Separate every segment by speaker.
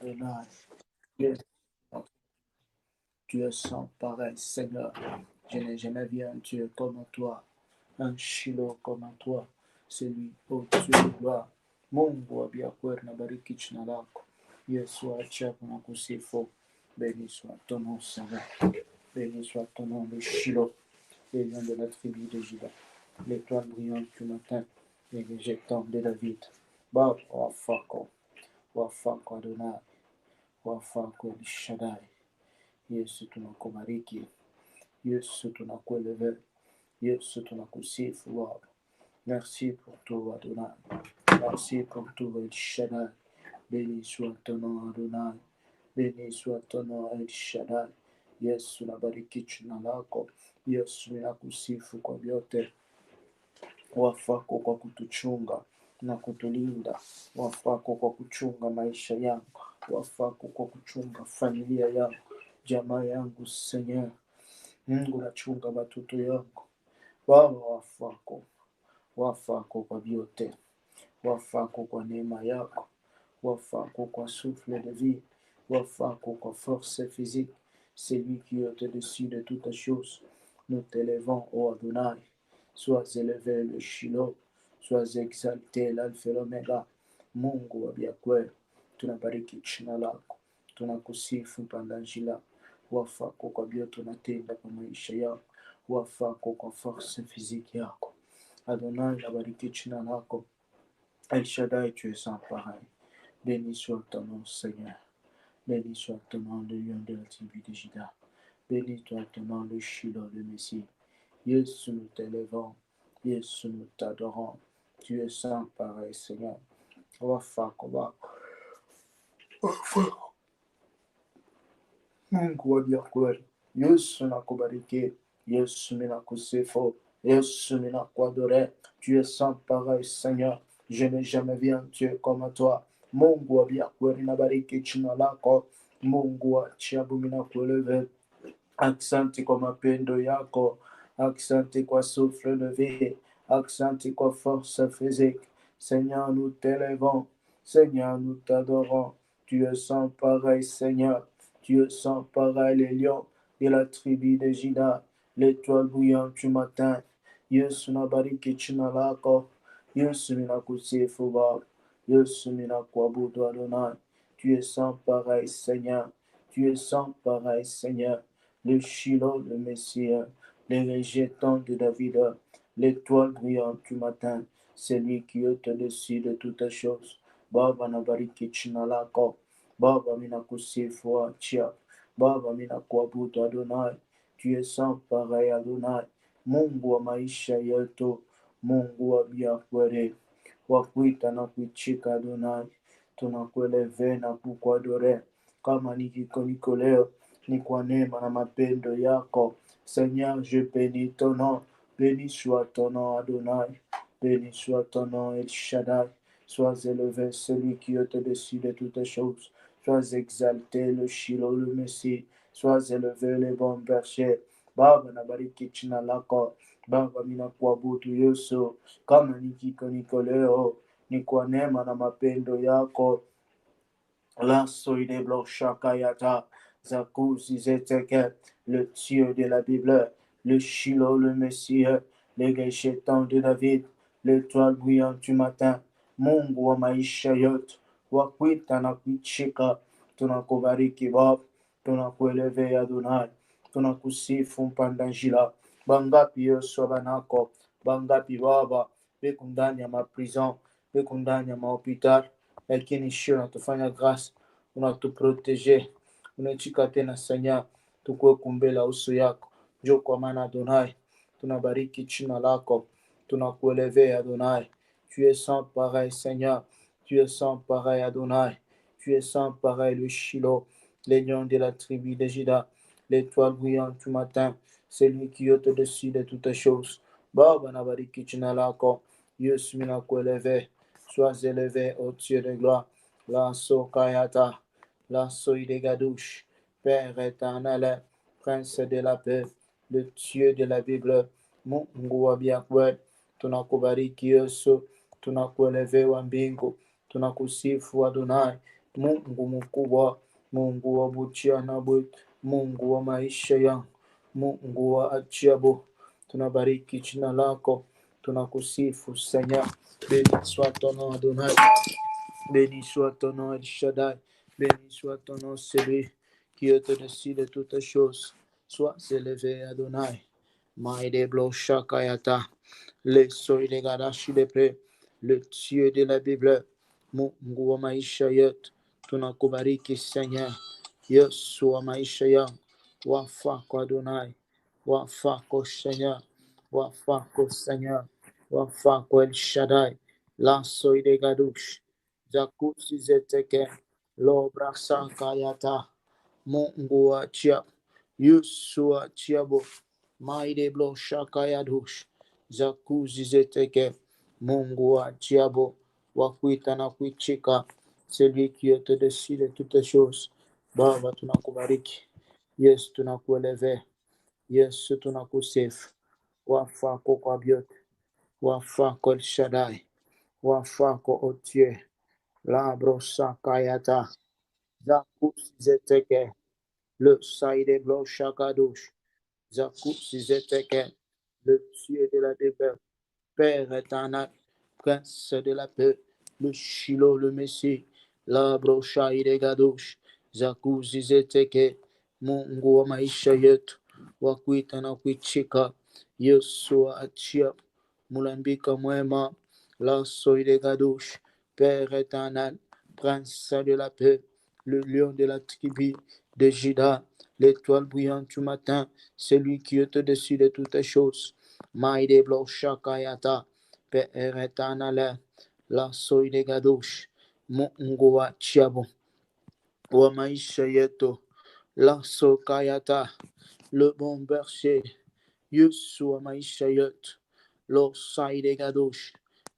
Speaker 1: Adonai. Yes. Tu es sans pareil, Seigneur. Je n'ai jamais vu un Dieu comme toi, un Shiloh comme toi, celui au Dieu de gloire. Mungu wa biakweli na bariki jina lako. Yesu acha na kusifu. Béni soit ton nom, Seigneur. Béni soit ton nom, le Shiloh, les lions de la tribu de Juda, l'étoile brillante du matin, les végétants de David. Baba wafako, wafako Adonai, wafako El Shaddai. Yesu tunakubariki, Yesu tunakueleve, Yesu tunakusifu Baba. Merci pour tout Adonai, merci pour tout El Shaddai. Béni soit ton nom Adonai, béni soit ton nom El Shaddai. Yesu nabariki jina lako, Yesu ninakusifu kwa vyote. Wafako kwa kutuchunga na kutulinda, wafako kwa kuchunga maisha yangu, wafako kwa kuchunga familia yangu, jamaa yangu. Seigneur Mungu, nachunga watoto yangu Baba. Wafako kwa vyote, wafako kwa neema yako, wafako kwa souffle de vie, wafako kwa force physique. C'est lui qui est au-dessus de toutes choses. Nous t'élevons, ô Adonai. Sois élevé le Shiloh, sois exalté l'Alpha et l'Omega. Mungu wa biakweli, tunabariki jina lako, tunakusifu pandajila. Wafako kwa vyote unatenda kwa maisha yako, wafako kwa force physique yako. Adonai, nabariki jina lako. El Shaddai, tu es sans pareil. Béni soit ton nom, Seigneur. Béni soit ton nom, le lion de la tribu de Juda. Béni soit ton nom, le Shiloh, le Messie. Yesu, nous t'élevons. Yesu, nous t'adorons. Tu es sans pareil, Seigneur. Wafako. Mungu wa biakweli, Yesu nakubariki, Yesu ninakusifu, Yesu ninakuadore. Tu es sans pareil, Seigneur. Je n'ai jamais vu un Dieu comme toi. Mungu wa biakweli, nabariki jina lako. Mungu wa ajabu, ninakueleve. Asante kwa mapendo yako, asante kwa souffle de vie, asante kwa force physique. Seigneur, nous t'élevons, Seigneur, nous t'adorons. Tu es sans pareil, Seigneur. Tu es sans pareil, les lions de la tribu de Juda, l'étoile bouillante du matin. Yesu nabariki jina lako, Yesu ninakusifu Baba, Yesu ninakuabudu Adonai. Tu es sans pareil, Seigneur. Tu es sans pareil, Seigneur. Le Shiloh, le Messie, les végétants de David, l'étoile brillante du matin, c'est lui qui est au-dessus de toutes choses. Baba nabariki jina lako, Baba minakusifu achia, Baba minakuabudu Adonai. Tu es sans pareil, Adonai. Mungu wa maisha yetu, Mungu wa biakweli, wa kuita na kuichika Adonai. Tunakueleve na kukuadore. Kama niko leo ni kwa neema na mapendo yako. Seigneur, je bénis ton nom. Béni soit ton nom, Adonai. Béni soit ton nom, El Shaddai. Sois élevé, celui qui est au-dessus de toutes choses. Sois exalté, le Shiloh, le Messie. Sois élevé, le bon berger. Baba nabariki jina lako. Baba minakuabudu Yesu. Kama niko leo ni kwa neema na mapendo yako. Lasso de Blochakayata, Zakuzi Zeteke, le Dieu de la Bible, le Shiloh, le Messie, les végétants de David, l'étoile brillante du matin, Mungu wa maisha yote, wakuita na kuichika. Tunakubariki Baba, tunakueleve Adonai, tunakusifu mpandajila. Bangapi Yesu banako, bangapi Baba, beko ndani ya maprison, beko ndani ya mahopitali, lakini sio unatufanya grâce, unatuprotege, unachika tena Seigneur, tukue kumbela uso yako. Njoo kwa maana Adonai, tunabariki jina lako, tunakuelevea Adonai. Tu es sans pareil Seigneur, tu es sans pareil Adonai, tu es sans pareil le Shiloh, les lions de la tribu de Juda, l'étoile brillante du matin, celui qui est au-dessus de toutes choses. Baba nabariki jina lako, Yesu minakueleve. Sois élevé au Dieu de gloire. Lasso Kayata, Lasso Idegadouche, Père éternel, Prince de la paix, le Dieu de la Bible, Mungu wa biakweli, tunakubariki Yesu, tunakueleve wa mbingu, tunakusifu Adonai. Mungu mkubwa, Mungu wa Buchiana Bwit, Mungu wa maisha yangu, Mungu wa ajabu. Tunabariki jina lako, tunakusifu Seigneur. Béni soit ton nom Adonai, béni soit ton nom El Shaddai, béni soit ton nom celui qui est au-dessus de toutes choses. Sois élevé Adonai. Maïde Blo Shakayata, le soy de Gadashi de Pré, le Dieu de la Bible, Mungu wa maisha yetu, tunakubariki Seigneur. Yesu wa maisha yangu, wafako Adonai, wafako Seigneur, wafako Seigneur, wafako El Shaddai, la soy de Gadush, Zakusi Zeteke, Lobra Sankayata, Mungu wa Chia, Yesu wa Chiabo, Maide Blo Shakayadush, Zakuzi Zeteke, Mungu wa Chiabo, wakuita na kuichika, celui qui est au-dessus de toutes choses. Baba, tunakubariki. Yes, tunakueleve. Yes, tunakusifu. Wafako kwa vyote, wafako El Shaddai, wafako Otie, Labro Sakayata, Zakuzi Zeteke, le Saide Blo Shakadush, Zakuzi Zeteke, le Dieu de la Bible, Père éternel, Prince de la paix, le Shiloh, le Messie, la brocha iregadosh, Zakuzi Zeteke, Mungu wa maisha yetu, wakuita na kuichika, Yesu wa achia, mulambika mwema, la soiregadosh, Père éternel, Prince de la paix, le lion de la tribu de Juda, l'étoile brillante du matin, celui qui est au-dessus de toutes les choses. Maïde Blo Shakayata, Père éternel, la soy de Gadosh, Mungu wa Chiabo, wa maisha yetu, la Sokayata, le bon berger, Yesu wa maisha yetu, lo sai de Gadosh,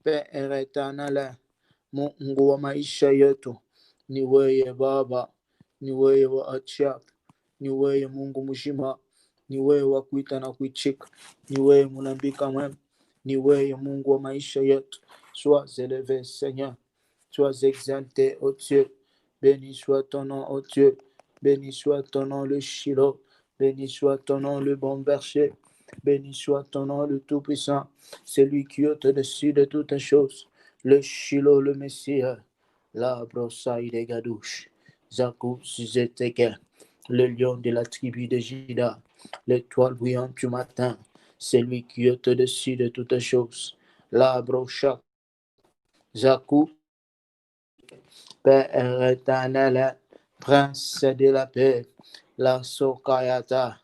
Speaker 1: Père éternel, Mungu wa maisha yetu, ni wewe Baba, ni wewe wa ajabu, ni wewe Mungu mzima, ni wewe wa kuita na kuichika, ni wewe mnambika mwema, ni wewe Mungu wa maisha yetu. Sois élevé Seigneur, sois exalté ô Dieu, béni soit ton nom ô Dieu, béni soit ton nom le Shiloh, béni soit ton nom le bon berger, béni soit ton nom le Tout-Puissant, celui qui est au-dessus de toutes choses, le Shiloh, le Messie, la brosaille des Gadouches, Zakou Zeteke, le lion de la tribu de Juda, l'étoile brillante du matin, celui qui est au-dessus de toutes choses, la brocha, Zakou, Père éternel, Prince de la paix, la Sokayata,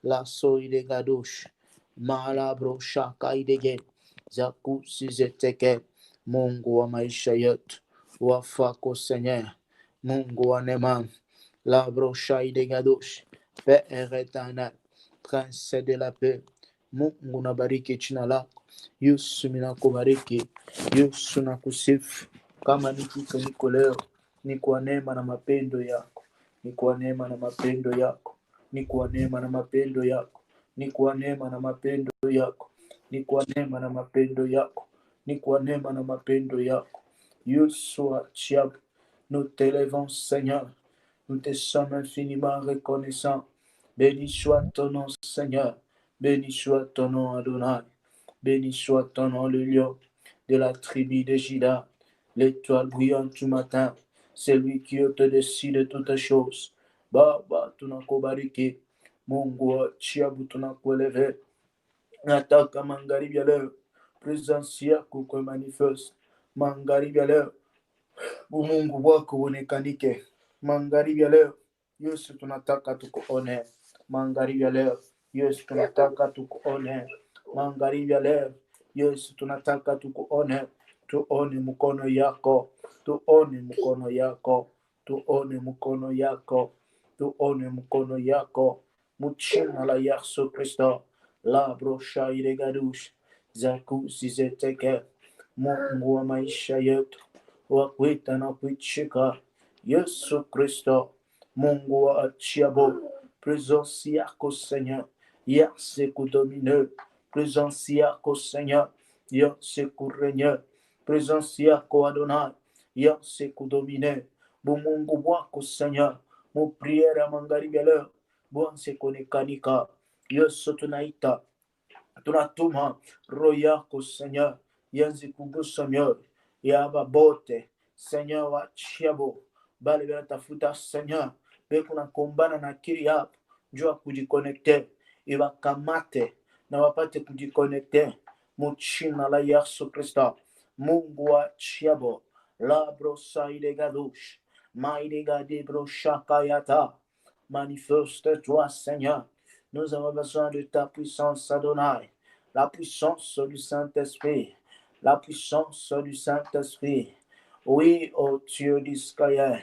Speaker 1: la soy de Gadouche, Malabro Shakaidege, Zaku Sizeteke, Mungu wa maisha yetu, wafako Seigneur, Mungu wa neema, Labro Shaide Gadouche, Père éternel, Prince de la paix, Mungu nabariki jina lako, Yesu ninakubariki, Yesu nakusifu, kama niko leo, ni kwa neema na mapendo yako, ni kwa neema na mapendo yako, ni kwa neema na mapendo yako, ni kwa neema na mapendo yako, ni kwa neema na mapendo yako, ni kwa neema na mapendo yako. Yesu ajabu, nous t'élevons Seigneur, nous te sommes infiniment reconnaissants. Béni soit ton nom Seigneur, béni soit ton nom Adonai, béni soit ton nom le lion de la tribu de Juda, l'étoile brillante du matin, celui qui est au-dessus de toutes choses. Baba, tunakubariki, Mungu wa ajabu, tunakueleve, nataka magharibi ya leo presence yako kwa manifest, magharibi ya leo umungu wako uonekanike, magharibi ya leo Yesu tunataka tukuone, magharibi ya leo Yesu tunataka tukuone, magharibi ya leo Yesu tunataka tukuone, tuone mkono yako, tuone mkono yako, tuone mkono yako, tuone mkono yako, mchina la Yesu Kristo, la brosha ile gadush, zaku sizeteke, Mungu wa maisha yetu, wa kuita na kuichika, Yesu Kristo, Mungu wa ajabu, présence yako Seigneur, yase kudomine, présence yako Seigneur, yase kurenya, présence yako Adonai, yase kudomine, bumungu wako Seigneur, mu priere ya magharibi ya leo Bwana kuonekanika. Yesu tunaita, tunatuma roho yako Seigneur, yenzi kugusa mioyo ya babote Seigneur wa chiabo bali banatafuta Seigneur bekuna kombana na akili yako jua kujikonekte iwakamate na wapate kujikonekte muchina la Yesu Kristo. Mungu wa chiabo labro saide gadush maide gade bro shakayata, manifeste-toi Seigneur. Nous avons besoin de ta puissance, Adonai. La puissance du Saint-Esprit. La puissance du Saint-Esprit. Oui, oh Dieu d'Israël.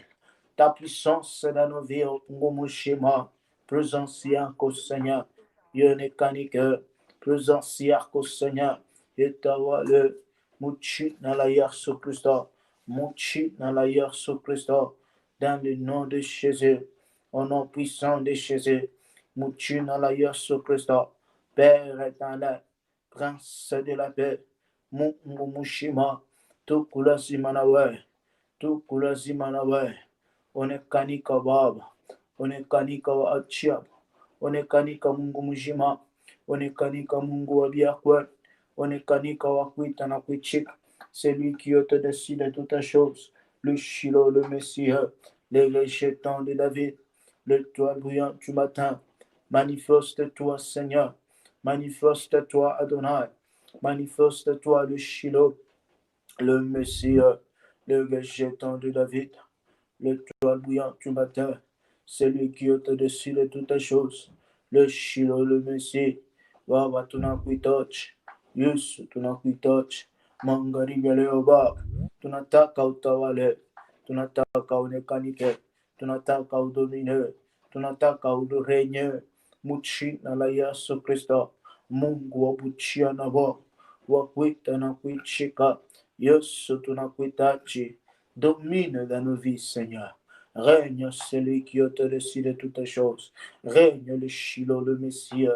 Speaker 1: Ta puissance dans nos vies, oh Ngumushima. Présence yako, Seigneur. Yonekanik. Présence yako, Seigneur. Et ta le Muchi na la Yesu Christo. Muchi na la Yesu Christo. Dans le nom de Jésus. Au nom puissant de Jésus. Muchina la Yesu Christo, Père éternel, Prince de la paix, Mungu Mushima, Tukula Zimanawe, Tukula Zimanawe, Onekanika Baba, Onekanika wa Achiab, Onekanika Mungu Mushima, Onekanika Mungu wa Biakwe, Onekanika wa Kuita na Kuichik, celui qui te décide de toutes choses, le Shiloh, le Messie, les rejetants de David, l'étoile brillante du matin. Manifeste-toi, Seigneur. Manifeste-toi, Adonai. Manifeste-toi, le Shiloh, le Messie, le rejetant de David, l'étoile brillante du matin, celui qui est au-dessus de toutes choses, le Shiloh, le Messie. Baba, tunakuhitaji. Yesu, tunakuhitaji. Magharibi ya leo Baba, tunataka utawale, tunataka unekanike, tunataka udomine, tunataka udorenye. Muchina la Yesu Kristo, Mungu wa buchia na wa kuita na kuichika. Yesu tunakuhitaji. Domine dans nos vies, Seigneur. Règne celui qui est au-dessus de toutes choses. Règne le Shiloh, le Messie,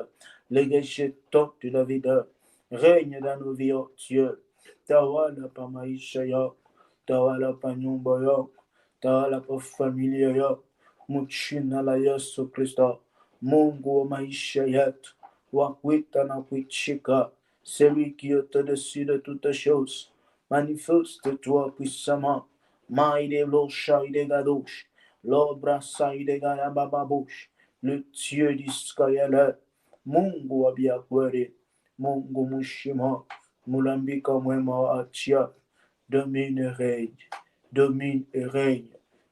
Speaker 1: le rejetant de David. Règne dans nos vies, oh Dieu. Tawala pa maisha yako, tawala pa nyumba yako, tawala pa familia yako. Muchina la Yesu Kristo, Mungu wa maisha yetu, wa kuita na kuichika, celui qui est au-dessus de toutes choses. Manifeste-toi puissamment. Maïde blocha ide gadosh, l'obra saïde gaya bababush, le Dieu d'Israël, Mungu wa biakwere, Mungu mushima, mulambika mwema achia, domine et règne, domine et règne,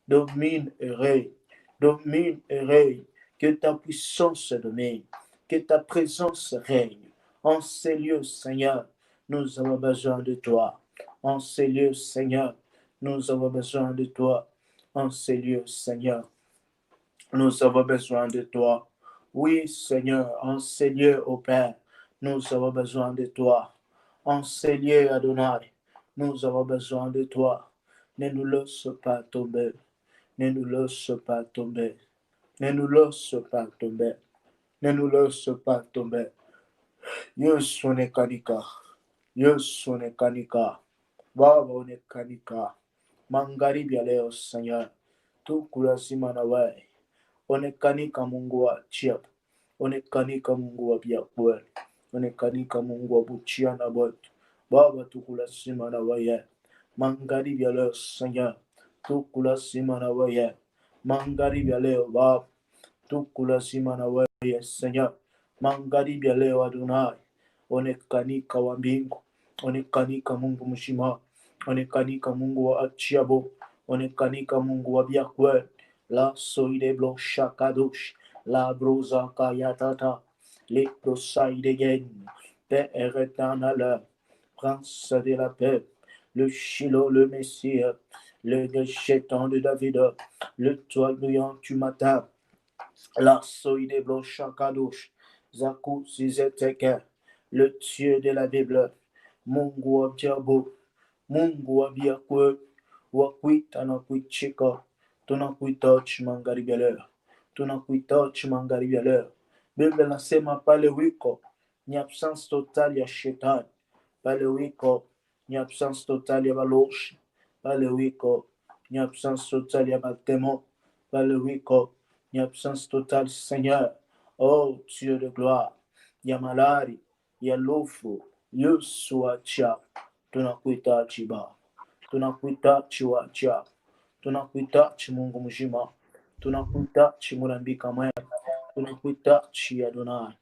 Speaker 1: domine et règne, domine et règne, que ta puissance domine, que ta présence règne. En ces lieux, Seigneur, nous avons besoin de toi. En ces lieux, Seigneur, nous avons besoin de toi. En ces lieux, Seigneur, nous avons besoin de toi. Oui, Seigneur, en ces lieux, ô Père, nous avons besoin de toi. En ces lieux, Adonai, nous avons besoin de toi. Ne nous laisse pas tomber. Ne nous laisse pas tomber. Ne nous laisse pas tomber. Ne nous laisse pas tomber. Yesu onekanika. Yesu onekanika. Baba onekanika. Magharibi ya leo, Seigneur, tuko lazima na wewe. Onekanika Mungu wa ajabu. Onekanika Mungu wa biakweli. Onekanika Mungu wa buchia na bote. Baba, tuko lazima na wewe. Magharibi ya leo, Seigneur, tuko lazima na wewe. Magharibi ya leo, Baba, tuko lazima na wewe, Seigneur. Magharibi ya leo, Adonai, onekanika wa mbingu. Onekanika Mungu mshima. Onekanika Mungu wa ajabu. Onekanika Mungu wa biakweli. La soide blocha kadosh. La brosa kayatata. Les prosaïdes gen. Père éternel. Prince de la paix. Le Shiloh, le Messie. Le rejetant de David. Le toit brillant du matin. La soide blocha kadosh. Zaku Zizeteke. Le Dieu de la Bible. Mungu wa ajabu. Mungu wa biakwe, wa kuita na kuichika, tunakuhitaji magharibi ya leo, tunakuhitaji magharibi ya leo. Biblia inasema pale wiko ni absence totale ya shetani, pale wiko ni absence totale ya baloshi, pale wiko Une absence totale, il y a ma démon. Valerico. Une absence totale, Seigneur. Oh, Dieu de gloire. Il y a malari. Il y a l'offre. Yusua cha. Tunakuita chiba. Tunakuita chiwa cha. Tunakuita chimungu mzima. Tunakuita chimurambika mwema. Tunakuita chi Adonai.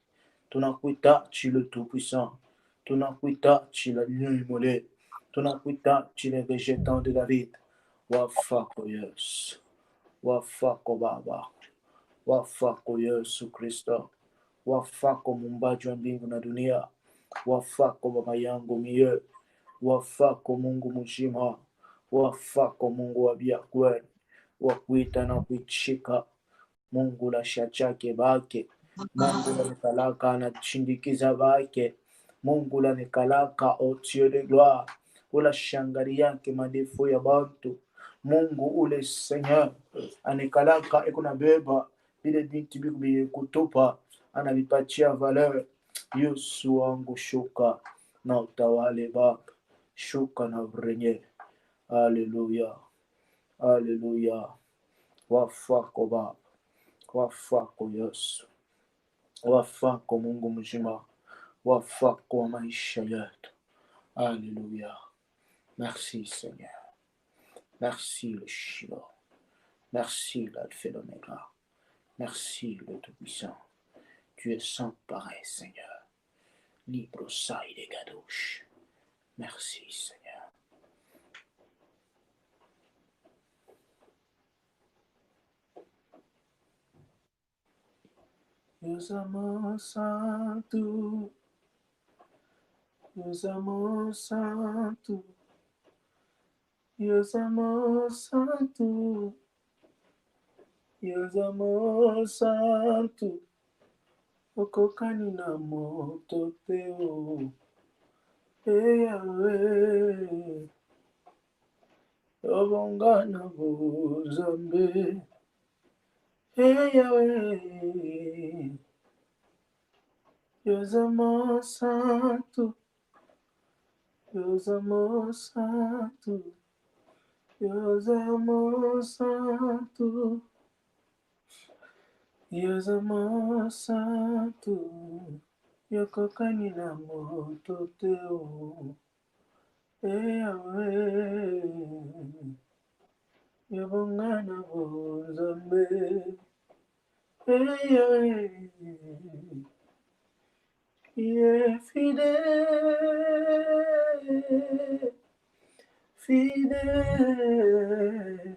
Speaker 1: Tunakuita chi le Tout-Puissant. Tunakuita chi la ligne immolée. Tunakuita chi le végétant de David. Wafako Yesu. Wafako Baba. Wafako Yesu Kristo. Wafako muumbaji wa mbingu na dunia. Wafako baba yangu mie. Wafako Mungu mzima. Wafako Mungu wa biakweli. Wakuita na kuichika. Mungu la shachake bake. Mungu la nikalaka na chindikiza bake. Mungu la nikalaka au Dieu de gloire. Ula shangari yake madefu ya bantu. Mungu ule Seigneur anikalaka eko na beba vile binti biku kutupa anavipatia valeur. Yesu wangu shuka na utawale Baba, shuka na vrenye. Haleluya, haleluya. Wafako Baba, wafako Yesu, wafako Mungu mzima, wafako wa maisha yetu. Haleluya. Merci Seigneur. Merci le Shiloh. Merci l'Alpha et l'Oméga. Merci le Tout-Puissant. Tu es sans pareil, Seigneur. Libre saï des gadouches. Merci, Seigneur. Nous amons Santo. Nous amons Santo. Nous amons Santo. Nous amons Santo. Okokani na moto teo. Yahweh. Obonga na buzambe. Yahweh. Nous amons Santo. Nous amons Santo. Nous amons Santo. Nous amons Santo. Yokokani na moto teo. Yahweh. Yobonga na buzambe. Yahweh. Il est fidèle, fidèle,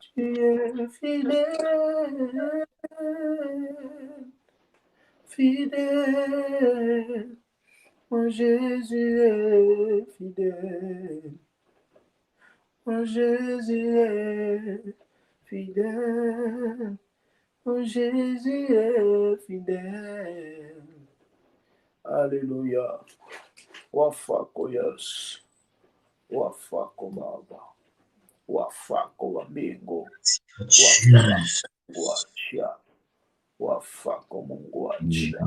Speaker 1: tu es fidèle, fidèle, mon Jésus est fidèle, mon Jésus est fidèle, mon Jésus est fidèle. Alléluia. Wafako Yesu. Wafako Baba. Wafako wa mbingu. Wafako wachia. Wafako Mungu wachia.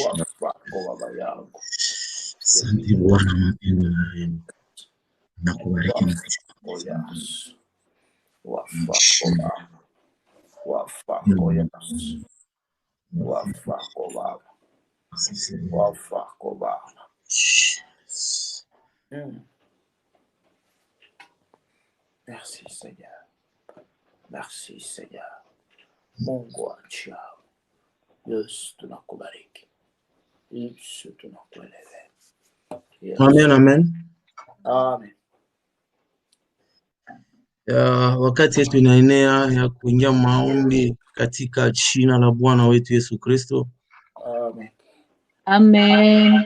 Speaker 1: Wafako baba yangu.
Speaker 2: Asante Bwana, mapendo na rehema. Nakubariki na
Speaker 1: kushukuru. Wafako Baba. Wafako Yesu. Wafako Baba. Wafako Baba. Merci Seigneur. Merci Seigneur. Mungu achao. Yesu tunakubariki. Yesu tunakueleza.
Speaker 2: Amen, amen.
Speaker 1: Amen.
Speaker 2: Wakati yetu inaenea ya kuingia maombi katika jina la Bwana wetu Yesu Kristo.
Speaker 1: Amen.
Speaker 3: Amen.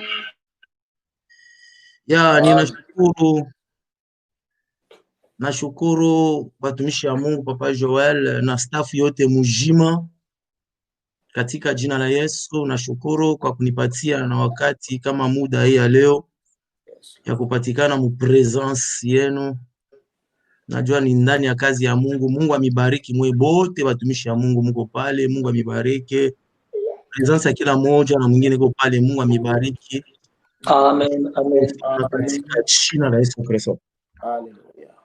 Speaker 2: Nashukuru watumishi ya Mungu, Papa Joel na staff yote mujima katika jina la Yesu. Nashukuru kwa kunipatia na wakati kama muda hii ya leo ya kupatikana mu presence yenu. Najua ni ndani ya kazi ya Mungu. Mungu amibariki mwe bote watumishi ya Mungu mko pale. Mungu amibariki. Presence ya kila mmoja na mwingine ko pale. Mungu amibariki.
Speaker 3: Amen. Amen.
Speaker 2: Katika jina la Yesu Kristo.
Speaker 1: Hallelujah.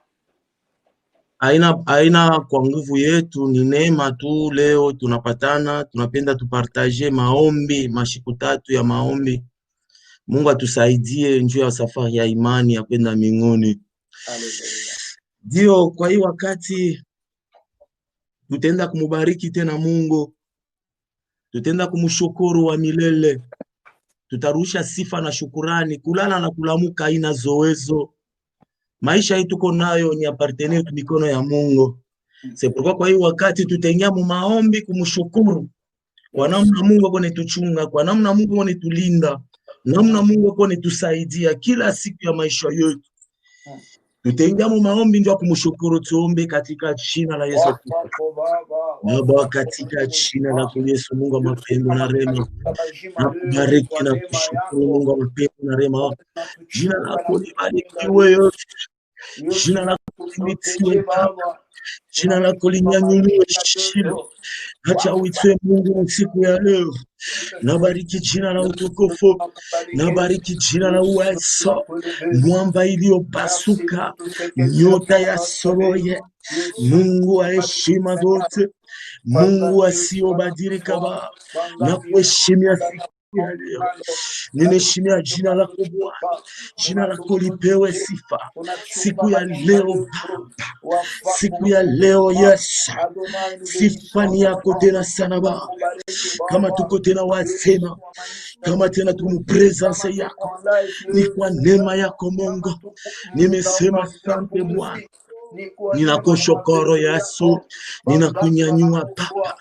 Speaker 2: haina kwa nguvu yetu, ni neema tu. Leo tunapatana, tunapenda tupartaje maombi, mashiku 3 ya maombi. Mungu atusaidie njuu ya safari ya imani ya kwenda mbinguni. Ndio, kwa hii wakati tutaenda kumubariki tena Mungu, tutaenda kumshukuru wa milele, tutarusha sifa na shukurani. Kulala na kulamuka haina zoezo. Maisha hii tuko nayo ni apartenir tu mikono ya Mungu. Sepurukwa kwa hii wakati tutaingia mu maombi kumshukuru kwa namna Mungu akonetuchunga, kwa namna Mungu akonetulinda, namna Mungu akonetusaidia kila siku ya maisha yetu. Tutaingia mu maombi ndio kumshukuru. Tuombe katika jina la Yesu Kristo. Baba, katika jina la Yesu, Mungu wa mapendo na rehema, nakubariki na kushukuru Mungu wa mapendo na rehema. Jina lako libarikiwe, jina lako libarikiwe, jina lako linyanyuliwe. Acha uitwe Mungu siku ya leo. Nabariki jina la utukufu, nabariki jina la uwezo, mwamba iliyopasuka, nyota ya Soroye, Mungu wa heshima zote, Mungu asiyobadilika Baba, na kuheshimia siku ya leo. Ninaheshimia jina lako Bwana, jina lako lipewe sifa siku ya leo Baba, siku ya leo Yesu, sifa ni yako tena sana Baba. Kama tuko tena wasema, kama tena tumupresence yako, ni kwa neema yako Mungu. Nimesema asante Bwana, ninakushukuru Yesu, ninakunyanyua Baba.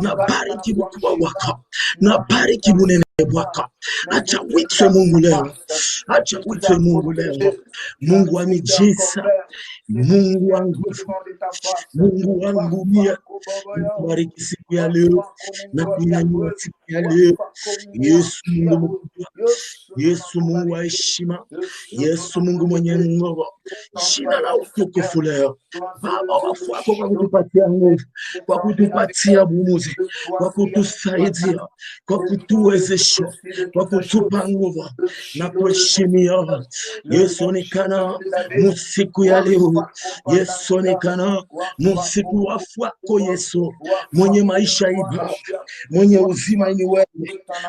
Speaker 2: Nabariki ukubwa wako, nabariki bunene wako. Acha uitwe Mungu leo, acha uitwe Mungu leo, Mungu wa miujiza, Mungu wa nguvu, Mungu wangu mia. Nabariki siku ya leo na kunyanyua siku ya leo. Yesu Mungu mkubwa, Yesu Mungu wa heshima, Yesu Mungu mwenye nguvu, jina la utukufu leo Baba. Wafu wako kwa kutupatia nguvu, kwa kutupatia bumuzi, kwa kutusaidia, kwa kutuwezesha, kwa kutupa nguvu na kuheshimia. Yesu onekana musiku ya leo, Yesu onekana musiku wafu wako Yesu, mwenye maisha iba, mwenye uzima ni wewe,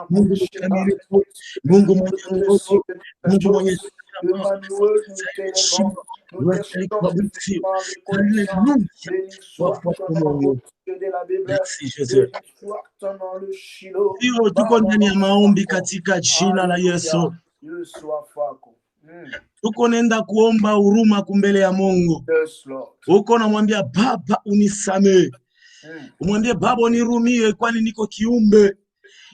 Speaker 2: Mungu mkamilifu, Mungu mwenye nguvu, Mungu mwenye Merci Jésus. Hiyo tuko ndani ya maombi katika jina la Yesu. Tuko nenda kuomba huruma kumbele ya Mungu. Uko namwambia Baba unisamehe. Umwambie Baba unirumie, kwani niko kiumbe.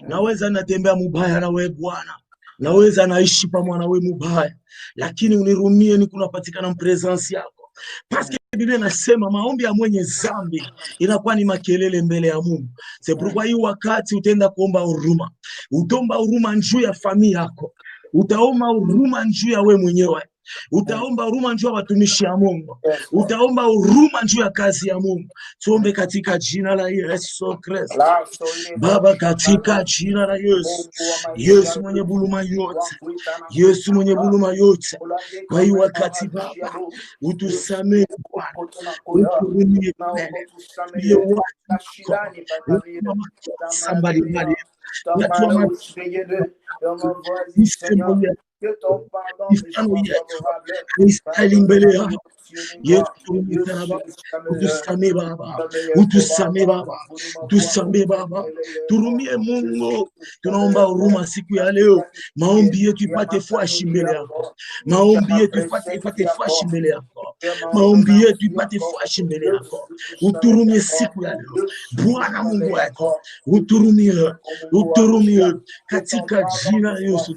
Speaker 2: Naweza natembea mubaya na wewe Bwana, naweza naishi pamoja na wewe mubaya, lakini unirumie, ni kunapatikana presence yako. Paske Biblia inasema maombi ya mwenye zambi inakuwa ni makelele mbele ya Mungu. Sepurukwa hii wakati utaenda kuomba huruma, utomba huruma njuu ya familia yako, utaomba huruma njuu ya wewe mwenyewe, utaomba huruma njuu ya watumishi ya Mungu, utaomba huruma njuu ya kazi ya Mungu. Tuombe katika jina la Yesu Kristo. Baba, katika jina la Yesu, Yesu mwenye buluma yote, Yesu mwenye buluma yote, kwa hii wakati Baba utusamehe Bwana, uturumie Bwana, somebody mali watu wa mbele yako Yesu, utusamee Baba, utusamee Baba, utusamee Baba, turumie Mungu. Tunaomba huruma siku ya leo, maombi yetu ipate fashi mbele yako, maombi yetu ipate fashi mbele yako, maombi yetu ipate fashi mbele yako. Uturumie siku ya leo Bwana Mungu wako, uturumie, uturumie katika jina la Yesu.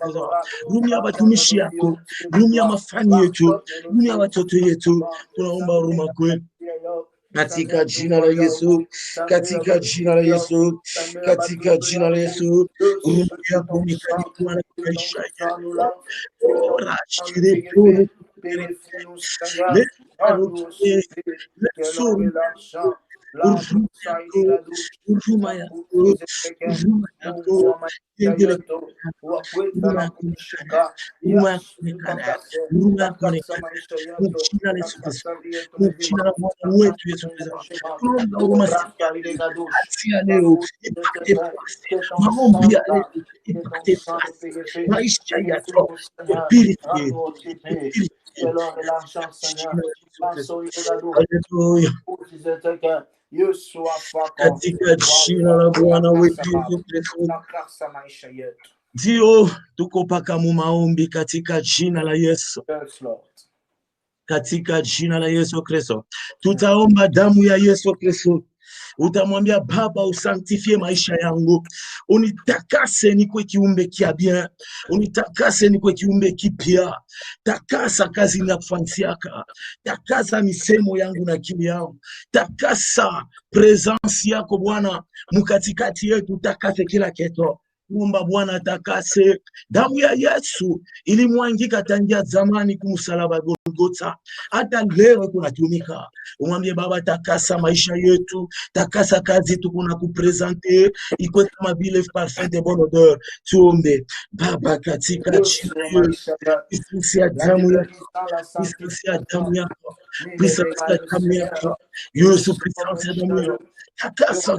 Speaker 2: Rumia watumishi yako, rumia mafani yetu, rumia watoto yetu. Tunaomba huruma kwenu katika jina la Yesu, katika jina la Yesu, katika jina la Yesu. Huruma yako ni kwa maisha yako. Ora shire huruma yako, jina la Bwana wetu Yesu Kristo, tunaomba huruma ya leo ipate maombi ya leo ipate maisha yako katika jina la Bwana wetu Yesu Kristo. Ndio tuko paka mu maombi katika jina la Yesu. Katika jina la Yesu Kristo tutaomba damu ya Yesu Kristo. Utamwambia Baba, usanctifie maisha yangu, unitakase nikwe kiumbe kia bien, unitakase nikwe kiumbe kipya, takasa kazi ninakufanyiaka, takasa misemo yangu na akili yangu, takasa presence yako Bwana mukatikati yetu, takase kila kitu. Kuomba Bwana takase. Damu ya Yesu ilimwangika tangia zamani kumsalaba Golgotha, hata leo kunatumika. Umwambie Baba, takasa maisha yetu, takasa kazi tukuna kupresente iko kama vile parfum de bonne odeur. Tuombe Baba katika jina la Yesu, puissance ya damu yako, puissance ya damu yako, puissance ya damu yako, Yesu, puissance ya damu yako. Takasa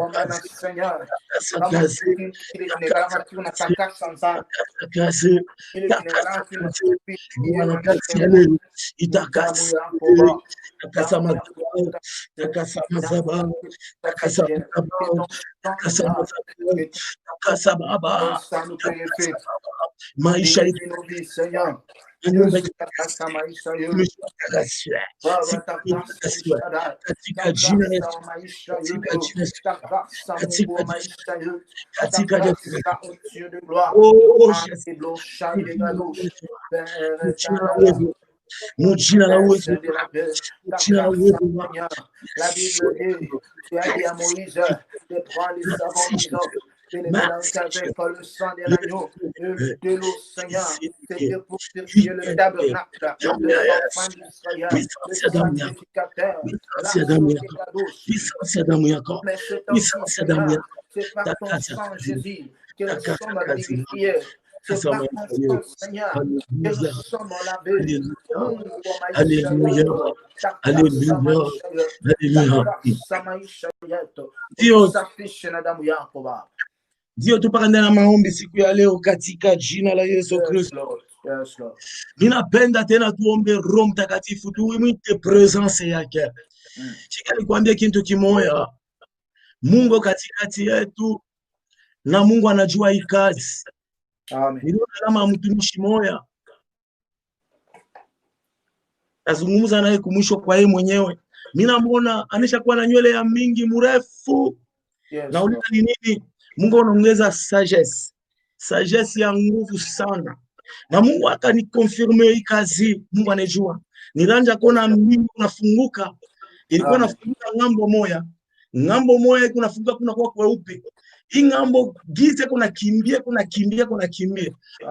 Speaker 2: kazi, takasa kazi, maisha katika jina Mujina la uwezo. La Bible dit, tu as dit à Moïse de prendre les savons d'Isop, de les mélanger avec le sang de l'agneau, de l'eau, Seigneur. C'était pour purifier le tabernacle, le enfant d'Israël, le sacrificateur, mais c'est par ton sang, Jésus, que nous sommes purifiés. C'est par ton sang, Seigneur, que nous sommes lavés. Alléluia. Alléluia. Dio tupakandana maombi siku ya leo katika jina la Yesu Kristo. Ninapenda tena tuombe Roho Mtakatifu, tuimwite presence yake. Shika nikwambie kitu kimoja. Mungu katikati yetu na Mungu anajua hii kazi. Amen. Ndio kama mtumishi moya azungumza naye kumwisho kwa yeye mwenyewe. Mimi namuona anishakuwa na nywele ya mingi mrefu. Na uliza ni nini? Mungu anaongeza sagesse ya nguvu sana. Na Mungu akanikonfirme hii kazi. Mungu anejua. Nilanja kuona mbingu unafunguka. Ilikuwa nafunguka ngambo moya kunafunguka kuna kwa kweupe. Hii ngambo gize kunakimbia.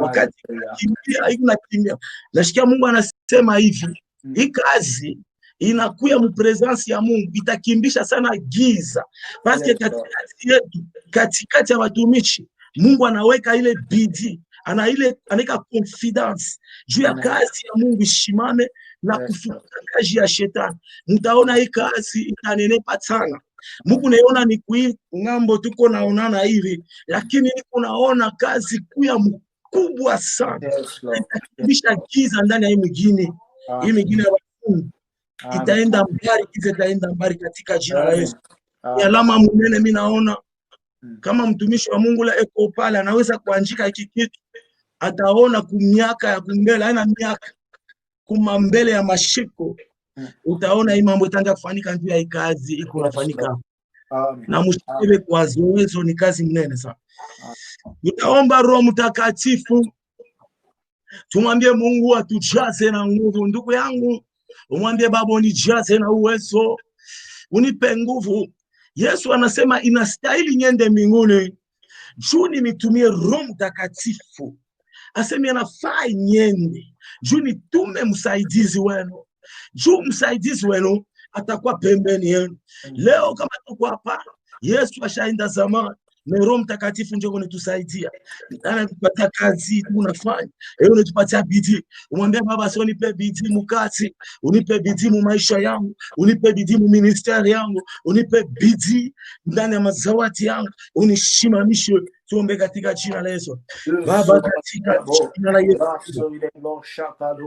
Speaker 2: Wakati kimbia haikunakimbia. Nashikia Mungu anasema hivi, hii kazi inakuya mu presence ya Mungu itakimbisha sana giza. Basi katikati ya watumishi Mungu anaweka ile bidii, anaweka confidence juu ya kazi ya Mungu ishimame na kufuta kazi ya shetani. Mtaona hii kazi itanenepa sana. Mungu naona ni kui ngambo tuko naonana hivi, lakini niko naona kazi kuya mkubwa sana. Itakibisha giza ndani ya hii mingine. Hii mingine ya Mungu itaenda mbali, itaenda mbali katika jina la Yesu. Ni alama munene mimi naona kama mtumishi wa Mungu la eko pale anaweza kuandika hiki kitu, ataona kumiaka ya kumbele, haina miaka kumambele ya mashiko. Utaona hii mambo itaanza kufanyika njia hii kazi iko nafanyika. Na mshikile kwa zoezo ni kazi mnene sana. Nitaomba Roho Mtakatifu tumwambie Mungu atujaze na nguvu. Ndugu yangu, umwambie Baba unijaze na uwezo, unipe nguvu. Yesu anasema inastahili niende mbinguni juu nitumie Roho Mtakatifu. Asema anafaa niende juu nitume msaidizi wenu. Juu msaidizi wenu atakuwa pembeni yenu. Leo kama tuko hapa, Yesu ashaenda zamani, na Roho Mtakatifu ndio anatusaidia. Anatupatia kazi tunafanya. Yeye anatupatia bidii. Umwambie Baba, sio nipe bidii mukati, unipe bidii mu maisha yangu, unipe bidii mu ministeri yangu, unipe bidii ndani ya mazawati yangu, unishimamishe. Tuombe katika jina la Yesu. Baba, katika jina la Yesu.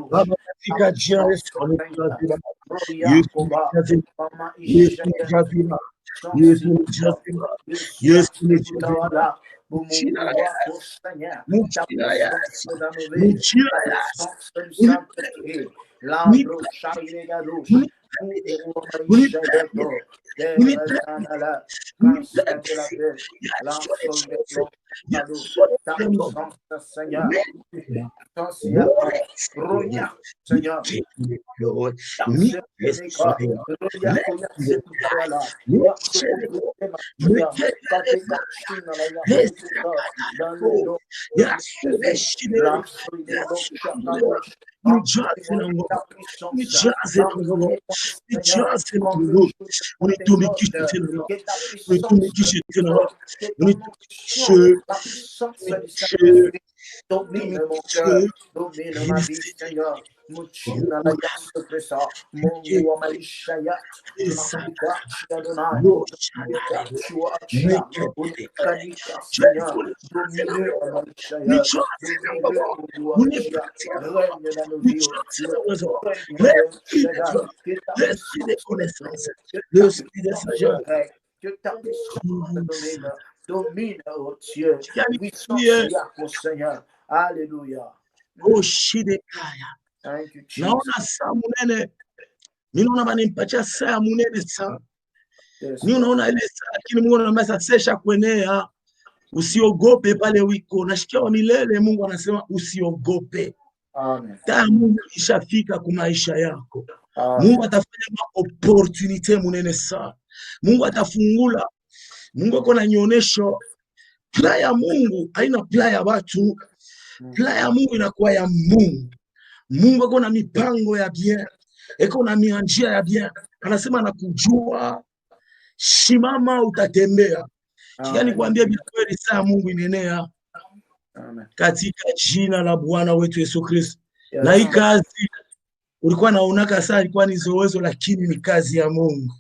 Speaker 2: Baba, katika jina la Yesu.
Speaker 1: Domine, oh Dieu, puissance, Seigneur. Alléluia.
Speaker 2: Naona saa munene, mimi naona banimpatia saa munene sana. Mimi naona ile saa, lakini Mungu anamasa sesha kuenea. Usiogope pale wiko. Nashikia wa milele, Mungu anasema usiogope.
Speaker 1: Amen.
Speaker 2: Ta Mungu ishafika kwa maisha yako.
Speaker 1: Amen.
Speaker 2: Mungu atafanya opportunity munene sana. Mungu atafungula. Mungu ako na nyonyesho. Plan ya Mungu haina plan ya watu. Plan ya Mungu inakuwa ya Mungu. Mungu ako na mipango ya bien. Eko na mianjia ya bien. Anasema nakujua. Shimama utatembea. Yaani kuambia kweli saa Mungu inenea.
Speaker 1: Amen.
Speaker 2: Katika jina la Bwana wetu Yesu Kristo. Yes. Na hii kazi ulikuwa naonaka saa ilikuwa ni zoezo, lakini ni kazi ya Mungu.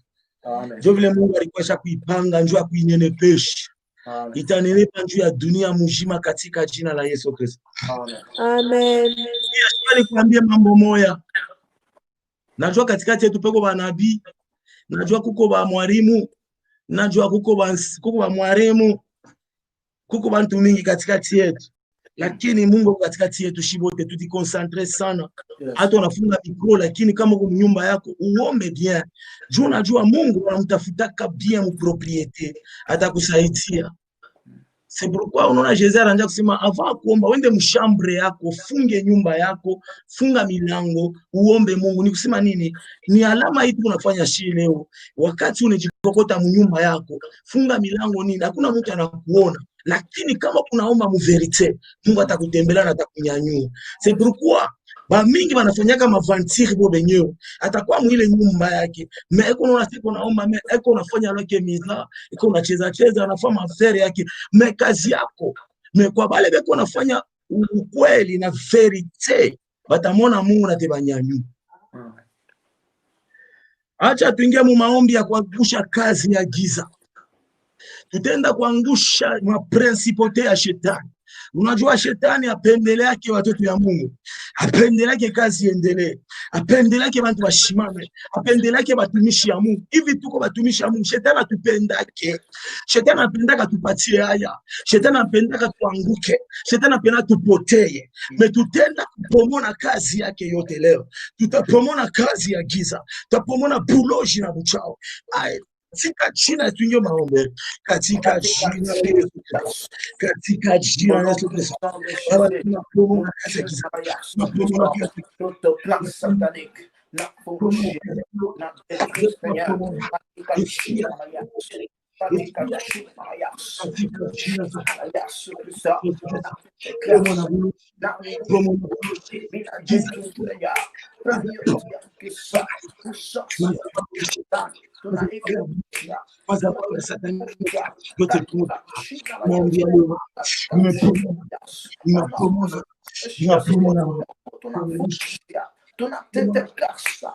Speaker 1: Amen.
Speaker 2: Ndio vile Mungu alikuwa shakuipanga njoo akuinenepesha. Itanenepa njoo ya dunia mzima katika jina la Yesu Kristo.
Speaker 1: Amen.
Speaker 3: Amen.
Speaker 2: Yesu kuambia mambo moya. Najua katikati yetu peko ba nabii, najua kuko ba mwalimu, najua kuko ba mwalimu, kuko bantu mingi katikati yetu. Lakini Mungu katikati yetu shibote tutikonsantre sana. Hata unafunga mikro, lakini kama uko nyumba yako uombe bien. Juu unajua Mungu anamtafutaka bien mu propriété, atakusaidia. C'est pourquoi unaona Jésus anaanza kusema avant kuomba uende mshambre yako, funge nyumba yako, funga milango, uombe Mungu. Ni kusema nini? Ni alama hii unafanya shi leo. Wakati unajikokota mnyumba yako, funga milango nini? Hakuna mtu anakuona. Lakini kama kunaomba mu verite, Mungu atakutembelea na atakunyanyua. C'est pourquoi ba mingi wanafanyaka mavantiri bo benyewe. Atakuwa mwile nyumba yake. Mais eko unaona siko naomba, mais eko unafanya loke miza, eko unacheza anafanya affaire yake. Mais kazi yako. Mais kwa bale beko unafanya ukweli na verite, batamona Mungu na tebanyanyua. Acha tuingie mu maombi ya kuangusha kazi ya giza. Tutenda kuangusha maprincipote ya shetani. Unajua shetani apendele yake watoto ya Mungu. Apendele yake kazi endelee. Apendele yake bantu bashimame. Apendele yake batumishi ya Mungu. Hivi tuko batumishi ya Mungu. Shetani atupendake. Shetani apendaka tupatie haya. Shetani apendaka tuanguke. Shetani apendaka tupoteye. Me tutenda kupomona kazi yake yote leo. Tutapomona kazi ya giza. Tutapomona buloji na buchao. Katika jina tuingie maombi. Katika jina la Yesu Kristo. Katika jina la Yesu Kristo. Baba tunapomona kazi ya giza. Tunapomona kazi ya giza.
Speaker 1: katika jina la Yesu. La Yesu Kristo. Na bila jetu ya radio ya kisa kusa tunaikuja
Speaker 2: kwa Satani yote tunaomba leo
Speaker 1: tunatetekasa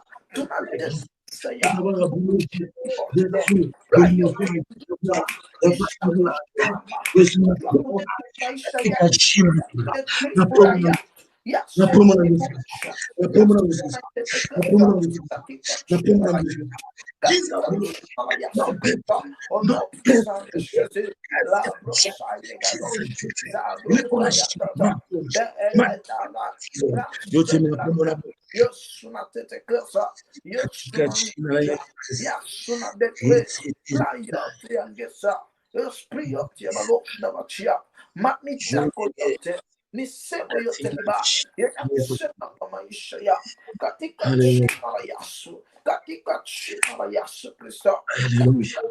Speaker 1: ni sema yote ba yanasema kwa maisha ya katika jina la Yesu, katika jina la Yesu Kristo, katika jina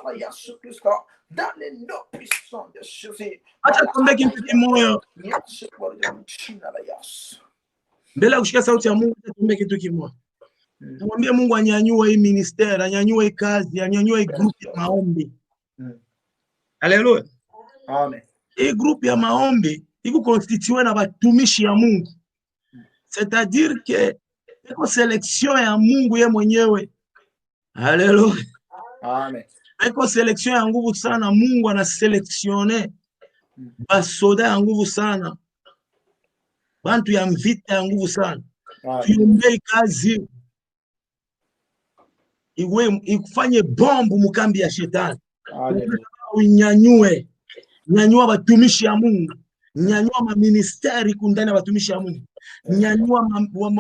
Speaker 1: la Yesu Kristo, dans le nom puissant de Jésus.
Speaker 2: Acha tuombe kitu kimoja.
Speaker 1: Yesu kwa jina la Yesu.
Speaker 2: Mbele kusikia sauti ya Mungu, tuombe kitu kimoja. Tumwambie Mungu anyanyue hii ministeri, anyanyue kazi, anyanyue group ya maombi. Haleluya.
Speaker 1: Amen.
Speaker 2: Hii group ya maombi iko constitué na batumishi ya Mungu. C'est-à-dire que iko selection ya Mungu ye mwenyewe. Haleluya.
Speaker 1: Amen.
Speaker 2: Iko selection ya nguvu sana. Mungu ana selectionné basoda ya nguvu sana. Bantu ya mvita ya nguvu sana. Tuombe kazi iwe ikufanye bombu mukambi ya shetani. Unyanyue. Nyanyua batumishi ya Mungu. Nyanyua ma ministeri kundani ya batumishi ya Mungu. Nyanyua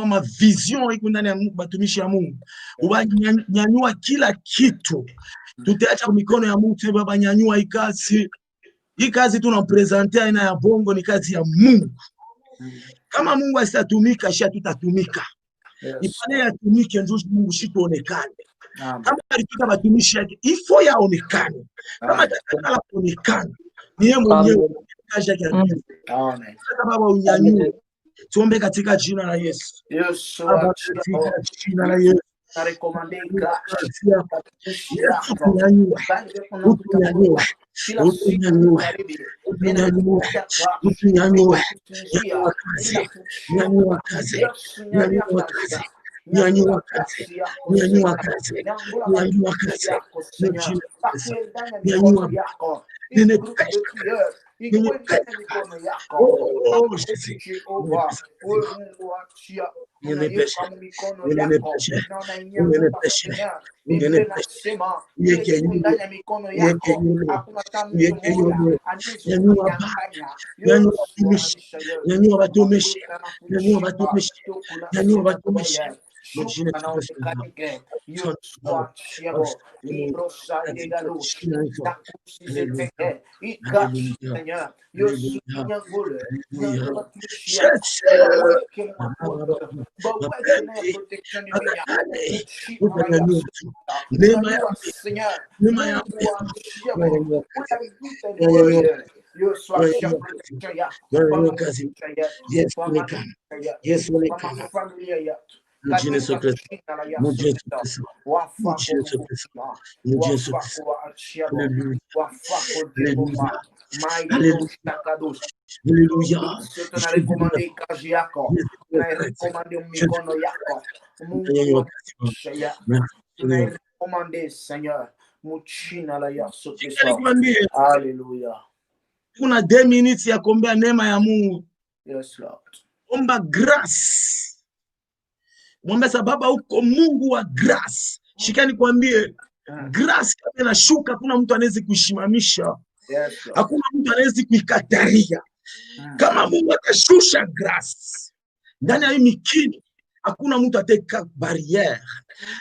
Speaker 2: ma vision kundani ya batumishi ya Mungu. Nyanyua kila kitu. Tutaacha kwa mikono ya Mungu. Tuwe baba nyanyua hii kazi. Hii kazi tunapresentea aina ya bongo ni kazi ya Mungu. Kama Mungu asitatumika, sha tutatumika. Ifanye yatumike ndio Mungu shituonekane. Kama alituka batumishi yake, ifo yaonekane. Kama atakala kuonekana, ni yeye mwenyewe kazi yake. Amen. Baba unyanyue. Tuombe katika jina la Yesu.
Speaker 1: Yesu
Speaker 2: katika jina la Yesu. Kuna 2 minutes ya kuombea neema ya Mungu.
Speaker 1: Yes, Lord.
Speaker 2: Omba grace. Mwambie Baba uko Mungu wa grace. Shikani kwambie grace kama inashuka hakuna mtu anaweza kuishimamisha.
Speaker 1: Yes,
Speaker 2: hakuna mtu anaweza kuikataria. Kama Mungu atashusha grace ndani ya hii mikini, hakuna mtu ateka barriere.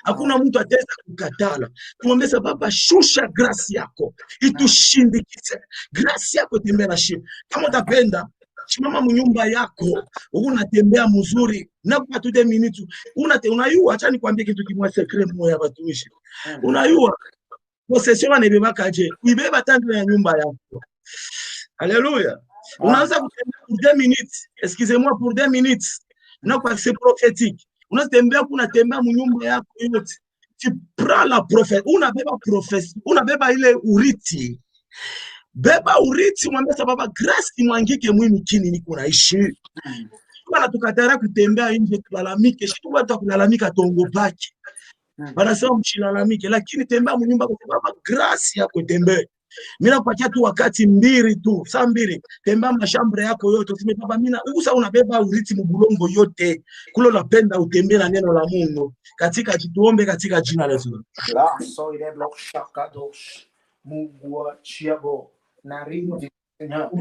Speaker 2: Hakuna mtu ataweza kukatala. Tumwambie Baba shusha grace yako itushindikize. Grace yako itembee na shida. Kama utapenda simama mnyumba yako, unatembea mzuri na kwa 2 minutes unayua. Acha nikwambie kitu kimoja secret moja ya watumishi. Unayua possession anebeba kaje. Uibeba tangu ya nyumba yako. Alléluia. Unaanza kutembea pour 2 minutes. Excusez-moi, pour 2 minutes. Unakuwa c'est prophétique. Unatembea kunatembea mnyumba yako yote. Tu prends la prophète. Unabeba prophétie. Unabeba ile urithi. Beba urithi mwambie sababu grace mwangike mwini kini niko naishi. Bana tukatara kutembea nje kulalamike. Shitu watu kulalamika tongo paki. Wanasema mchilalamike lakini tembea mnyumba kwa sababu grace yako tembea. Mimi nakupatia tu wakati mbili tu, saa mbili. Tembea mashambre yako yote. Useme baba mimi usa unabeba urithi mbulongo yote. Kule unapenda utembee na neno la Mungu. Katika tuombe katika jina la Yesu.
Speaker 1: La soire bloc chakadosh. Mungu chiabo na rindi Seigneur.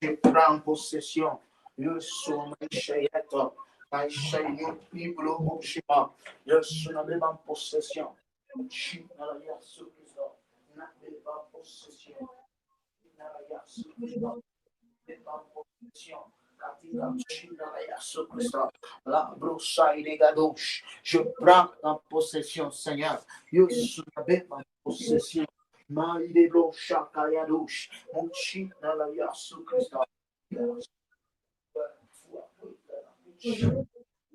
Speaker 1: Je prends possession. Yesu maisha yetu. Maisha yetu biblo obshima. Yesu na beba possession. China la Yesu Kristo. Na beba possession. Na la Yesu Kristo. Beba possession. Katika China la Yesu Kristo. La broussaille des gadoches. Je prends en possession, Seigneur. Yesu na beba possession. Maïde blo chakayadosh. Mon China la Yesu Kristo.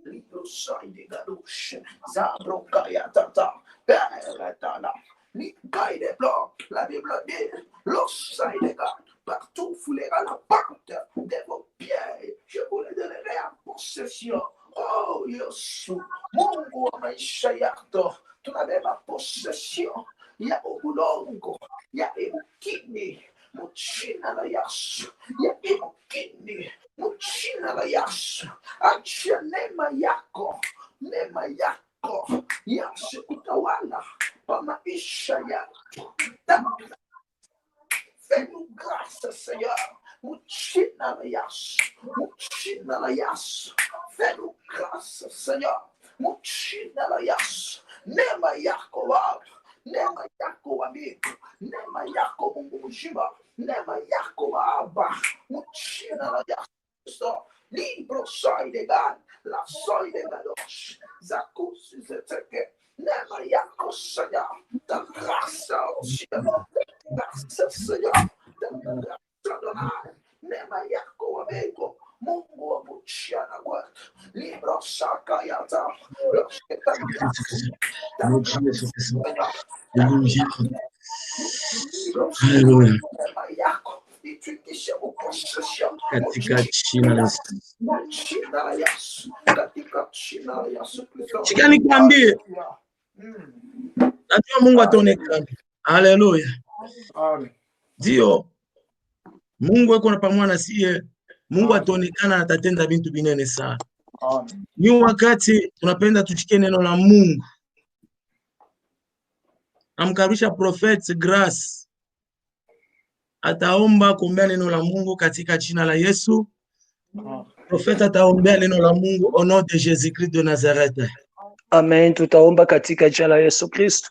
Speaker 1: Libro sai de galouche, Zabro Kayatata, Peretana, Nikai de blocs, la Bible dit, l'ossai de gars, partout foulera la pente de vos pieds, je vous les donnerai en possession. Oh, Yesu, Mungu wa maisha yako, tunabeba possession ya ubulongo, ya imkini, mchina la Yesu, ya imkini, mchina la Yesu, achia neema yako Yesu kutawala pa maisha yako. Fais-nous grâce, Seigneur, mchina la Yesu, fais-nous grâce, Seigneur, mchina la Yesu, neema yako Baba, neema yako amigo, neema yako Mungu mzima, neema yako Baba, mchina la Yesu. Libro sai de gan, la sai de gadosh, zakusi zeteke, nema yako Seigneur, ta grâce au ciel, ta grâce Seigneur, ta grâce Adonai, nema yako amigo, Mungu wa mchana wetu, libro sakayata, lorsque ta grâce, nema yako,
Speaker 2: katika jina la Yesu. Shika nikwambie, najua Mungu ataonekana. Haleluya. Ndio. Mungu yuko na pamoja na sie. Mungu ataonekana, atatenda vitu vinene sana. Ni wakati tunapenda tuchike neno la Mungu. Namkaribisha Prophet Grace. Ataomba kuombea neno la Mungu katika jina la Yesu. Profeta ataombea neno la Mungu au nom de Jésus-Christ de Nazareth.
Speaker 4: Amen. Tutaomba katika jina la Yesu Kristo.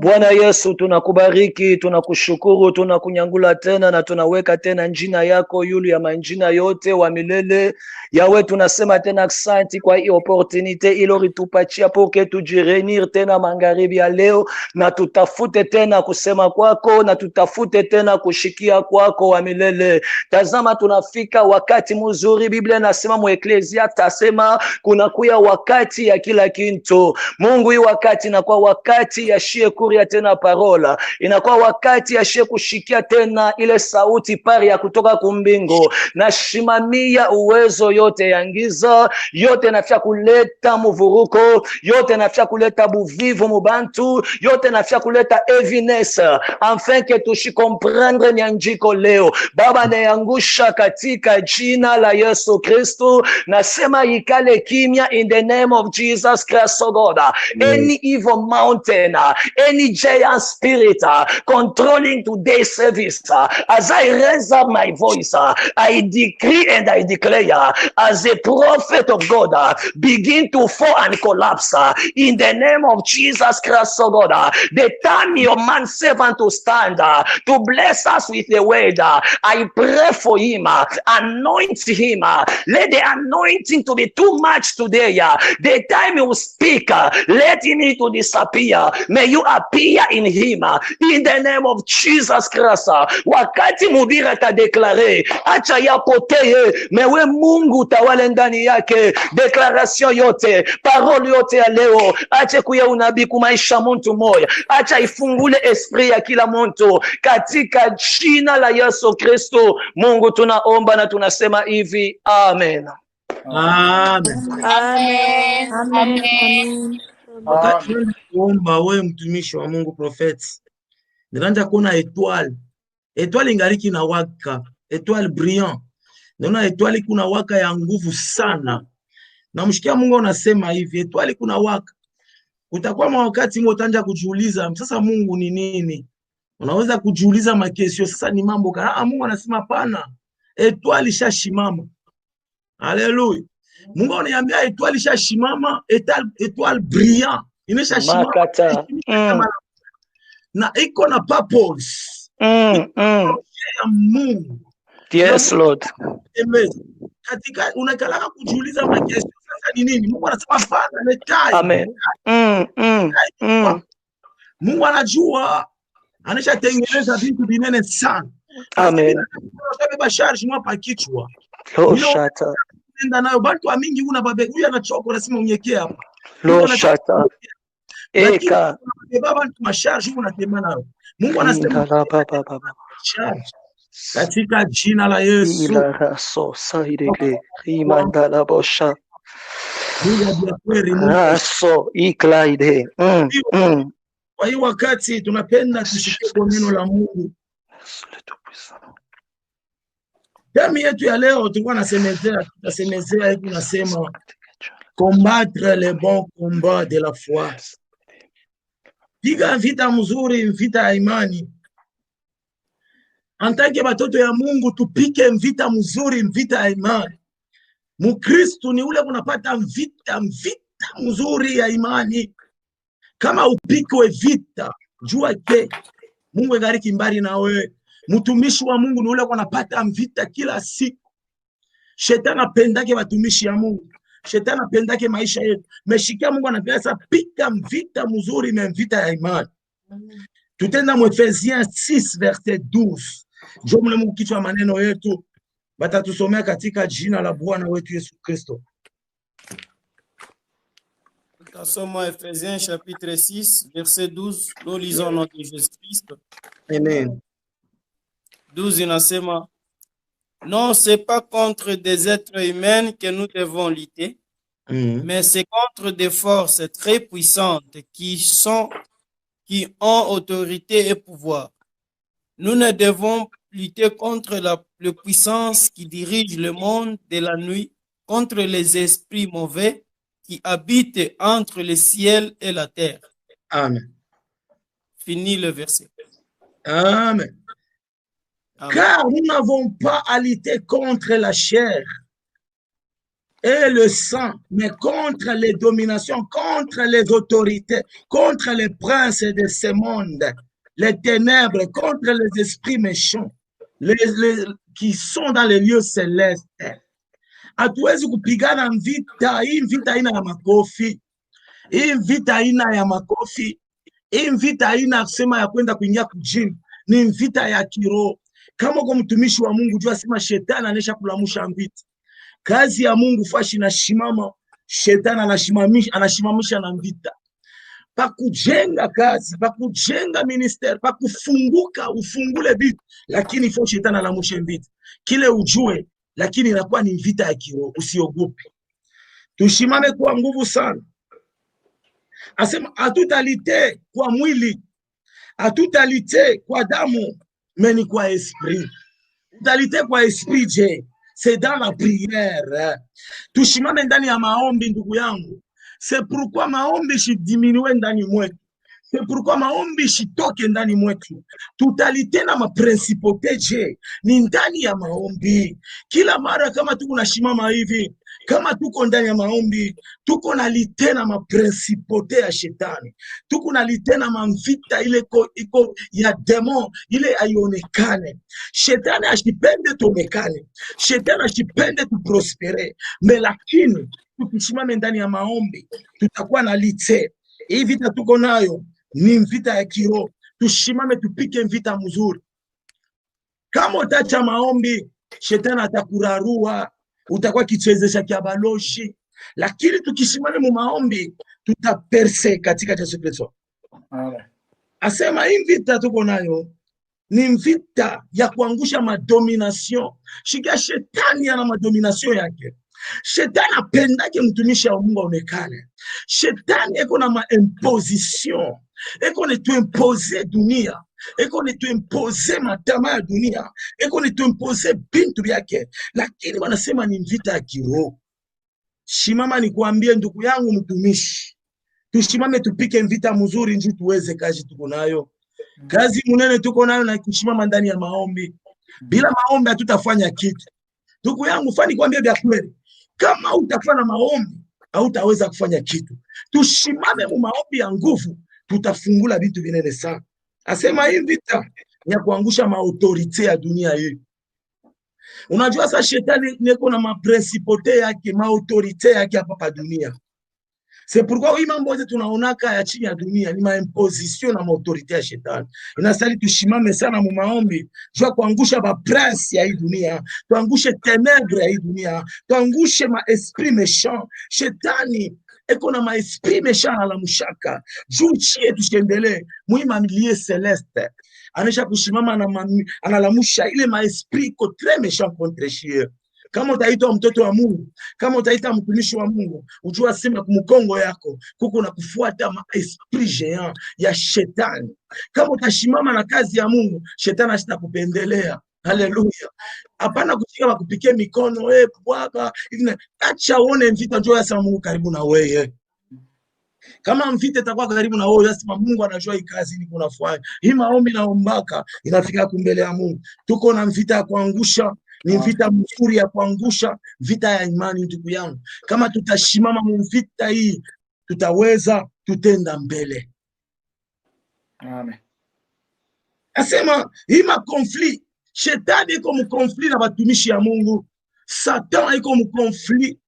Speaker 4: Bwana Yesu, tunakubariki, tunakushukuru, tunakunyangula tena na tunaweka tena jina yako yulu ya manjina yote wa milele. Yawe tunasema tena asante kwa hii opportunite iloritupatia poke tujirenir tena magharibi ya leo na tutafute tena kusema kwako na tutafute tena kushikia kwako wa milele. Tazama tunafika wakati mzuri. Biblia inasema mu Ecclesia tasema kuna kuya wakati ya kila kinto. Mungu, hii wakati na kwa wakati ya shie ya tena parola, inakuwa wakati ya shie kushikia tena ile sauti pari ya kutoka kumbingo na shimamia uwezo yote ya ngiza, yote nafia kuleta muvuruko, yote nafia kuleta buvivu mubantu, yote nafia kuleta heaviness, afin que tushi comprendre nyanjiko leo. Baba nayangusha katika jina la Yesu Kristo, nasema ikale kimya in the name of Jesus Christ, oh God. Any evil mountain, any giant spirit controlling today's service, as I raise up my voice, I decree and I declare as a prophet of God, begin to fall and collapse in the name of Jesus Christ, oh God. The time your man servant to stand to bless us with the word, I pray for him, anoint him, let the anointing to be too much today. The time you speak, let him to disappear. May you appear in him in the name of Jesus Christ. Wakati mhubiri atadeklare, acha yapotee, mewe Mungu tawale ndani yake. Declaration yote, parole yote ya leo, acha kuya unabii kumaisha mtu moja, acha ifungule esprit ya kila mtu katika jina la Yesu Kristo. Mungu tunaomba na tunasema hivi, amen.
Speaker 2: Amen.
Speaker 5: Amen.
Speaker 3: Amen.
Speaker 2: Wakati kuomba wewe mtumishi wa Mungu profeti, nikaanza kuona etoile. Etoile ingaliki na waka, etoile brillant. Naona etoile kuna waka ya nguvu sana. Na mshikia Mungu anasema hivi, etoile kuna waka. Utakuwa wakati mmoja utaanza kujiuliza, sasa Mungu ni nini? Unaweza kujiuliza makesio, sasa ni mambo kana. Mungu anasema hapana. Etoile ishashimama. Haleluya. Mungu ananiambia etoile ishashimama, etoile brillant. Imeshashimama. Na iko na purpose. Mungu.
Speaker 4: Yes, Lord.
Speaker 2: Amen. Katika unakalaka kujiuliza makesho, sasa ni nini? Mungu anasema hapana, ni time.
Speaker 4: Amen.
Speaker 2: Mungu anajua, anashatengeneza vitu vinene sana.
Speaker 4: Amen.
Speaker 2: Unabeba charge mwapa kichwa.
Speaker 4: Lo shata.
Speaker 2: Nenda nayo bantu mingi una babe, huyu anachoka unasema unyekea hapa.
Speaker 4: Lo shata. Eka.
Speaker 2: Baba bantu masharge unatembea nayo. Mungu anasema charge. Katika jina la Yesu.
Speaker 4: Ila raso saideke rimandala bosha. Raso iklaide.
Speaker 2: Kwa hiyo wakati tunapenda tushike kwa neno la Mungu. Dami yetu ya leo tulikuwa tunasemezea hivi, nasema combattre le bon combat de la foi. Piga vita mzuri, vita ya imani. Antange batoto ya Mungu tupike vita mzuri, vita ya imani. Mukristo ni ule unapata vita mzuri ya imani. Kama upikwe vita, jua ke Mungu egariki mbali na wewe. Mtumishi wa Mungu ni ule unapata vita kila siku. Shetani apendake watumishi ya Mungu. Shetani apendake maisha yetu. Meshikia Mungu anapenda pika vita mzuri na vita ya imani. Tutenda mu Efesiens 6 verset 12. Jo mle Mungu kichwa maneno yetu. Batatusomea katika jina la Bwana wetu Yesu Kristo.
Speaker 6: Somme Ephésiens chapitre 6 verset 12, nous lisons notre Jésus-Christ.
Speaker 2: Amen.
Speaker 6: 12 inasema, non, c'est pas contre des êtres humains que nous devons lutter, mais c'est contre des forces très puissantes qui ont autorité et pouvoir. Nous ne devons lutter contre la puissance qui dirige le monde de la nuit, contre les esprits mauvais qui habitent entre le ciel et la terre.
Speaker 2: Amen.
Speaker 6: Fini le verset.
Speaker 2: Amen. Amen. Car nous n'avons pas à lutter contre la chair et le sang, mais contre les dominations, contre les autorités, contre les princes de ce monde, les ténèbres, contre les esprits méchants, qui sont dans les lieux célestes. Hatuwezi kupigana vita hii, vita aina ya makofi. Hii vita aina ya makofi. Hii vita aina kusema ya kwenda kuingia kujini. Ni vita ya kiroho. Kama kwa mtumishi wa Mungu jua sema shetani anesha kulamusha vita. Kazi ya Mungu fashi na shimama, shetani anashimamisha na vita. Pa kujenga kazi, pa kujenga ministeri, pa kufunguka ufungule vitu, lakini fo shetani alamusha vita. Kile ujue, lakini inakuwa ni vita ya kiroho, usiogope. Tushimame kwa nguvu sana. Asema hatutalite kwa mwili, hatutalite kwa damu, mais kwa esprit. Tutalite kwa esprit je, c'est dans la prière. Tushimame ndani ya maombi ndugu yangu. C'est pourquoi maombi shidiminue ndani mwetu. C'est pourquoi maombi shitoke ndani mwetu. Tutalite na maprincipote je, ni ndani ya maombi. Kila mara kama tuko na shimama hivi, kama tuko ndani ya maombi, tuko na lite na maprincipote ya shetani. Tuko na lite na mvita ile iko ya demon ile aionekane. Shetani ashipende tuonekane. Shetani ashipende tuprospere. Lakini tukisimama ndani ya maombi, tutakuwa na lite. Hii vita tuko nayo ni vita ya kiroho. Tushimame tupike vita mzuri. Kama utacha maombi, shetani atakurarua, utakuwa kichezesha kia baloshi. Lakini tukishimame mu maombi, tutaperse katika Yesu Kristo. Asema hii vita tuko nayo ni vita ya kuangusha madomination. Shikia shetani ana madomination yake. Shetani apendake mtumishi wa Mungu aonekane. Shetani eko na maimposition. Eko ne tuimpose dunia. Eko ne tuimpose matama ya dunia. Eko ne tuimpose bintu yake. Lakini wanasema ni vita ya kiroho. Shimama nikuambie ndugu yangu mtumishi. Tushimame tupike vita mzuri nju tuweze kazi tuko nayo. Kazi munene tuko nayo na kushimama ndani ya maombi. Bila maombi hatutafanya kitu. Ndugu yangu fani kuambia vya kweli. Kama utafanya maombi, hautaweza kufanya kitu. Tushimame mu maombi ya nguvu, tutafungula vitu vinene sana. Asema hii vita ya kuangusha maautorite ya dunia hii. Unajua sasa shetani neko na maprincipote yake, maautorite yake hapa pa dunia. C'est pourquoi hii mambo yote tunaonaka ya chini ya dunia ni maimposition na maautorite ya shetani. Inastahili tushimame sana mu maombi, jua kuangusha ba prince ya hii dunia, tuangushe ténèbres ya hii dunia, tuangushe ma esprit méchant. Shetani eko na ma esprit méchant ala mushaka. Juu chie tusiendelee muima milieu celeste. Anesha kushimama na analamusha ile ma esprit ko très méchant contre chie. Kama utaitwa mtoto wa Mungu, kama utaita mtumishi wa Mungu, ujua sema kumkongo yako kuko na kufuata ma esprit géant ya shetani. Kama utashimama na kazi ya Mungu, shetani asitakupendelea. Haleluya. Hapana kushika kupikia mikono bwaka hivi. Acha uone mvita njoo ya Mungu karibu na wewe. Kama mvita itakuwa karibu na wewe, lazima Mungu anajua hii kazi ni kunafanya. Hii maombi na ombaka inafika kumbele ya Mungu. Tuko na mvita ya kuangusha. Ni vita mzuri ya kuangusha, vita ya imani ndugu yangu. Kama tutashimama mu vita hii, tutaweza tutenda mbele.
Speaker 1: Amen.
Speaker 2: Asema hii ma conflit, shetani iko mu conflit na batumishi ya Mungu. Satan iko mu conflit.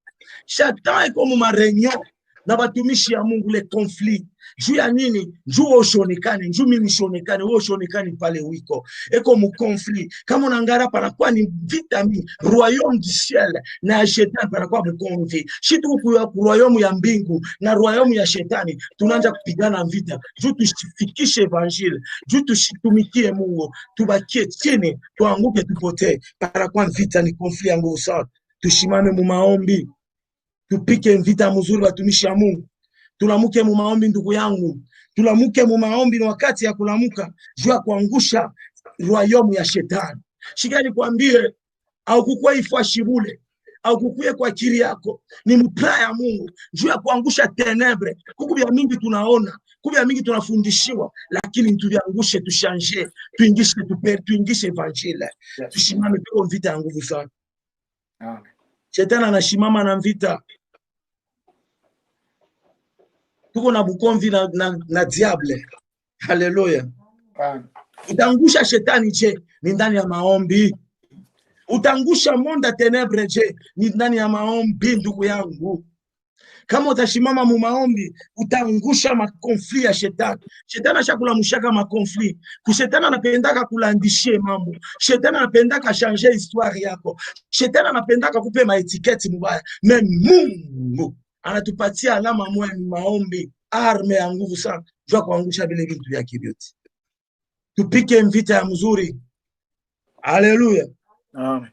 Speaker 2: Satan iko mu mareunion na batumishi ya Mungu le conflit. Juu ya nini? Juu oshonekane, juu mimi shonekane, wewe shonekane pale wiko. Eko mu conflit. Kama unangara panakuwa ni vita mi, royaume du ciel na shetani panakuwa mu conflit. Shitu ku royaume ya mbingu na royaume ya shetani tunaanza kupigana vita. Juu tusifikishe evangile, juu tushitumikie Mungu, tubakie chini, tuanguke tupotee. Panakuwa vita ni conflit ya nguvu sana. Tushimame mu maombi. Tupike vita mzuri watumishi ya Mungu. Tulamuke mu maombi ndugu yangu. Tulamuke mu maombi ni wakati ya kulamuka. Jua kuangusha royaume ya shetani. Shikani kuambie au kukua ifashibule au kukuye kwa akili yako ni mpla ya Mungu. Jua kuangusha tenebre. Kukubia mingi tunaona, kubia mingi tunafundishiwa, lakini tuviangushe, tushanje, tuingishe evangile. Tushimame tuko vita ya nguvu sana. Shetani anashimama na vita. Tuko na bukomvi na diable. Haleluya. Utangusha shetani je? Ni ndani ya maombi. Utangusha monde ténèbres je? Ni ndani ya maombi ndugu yangu. Kama utashimama mu maombi, utangusha makonfli ya shetani. Shetani ashakula mushaka makonfli. Kushetani anapendaka kulandishie mambo. Shetani anapendaka changer histoire yako. Shetani anapendaka kupe maetiketi mubaya. Mais Mungu anatupatia alama moja ni maombi, arme ya nguvu sana. Jua kuangusha vile vitu vya kibiote. Tupike mvita ya mzuri. Haleluya.
Speaker 1: Amen.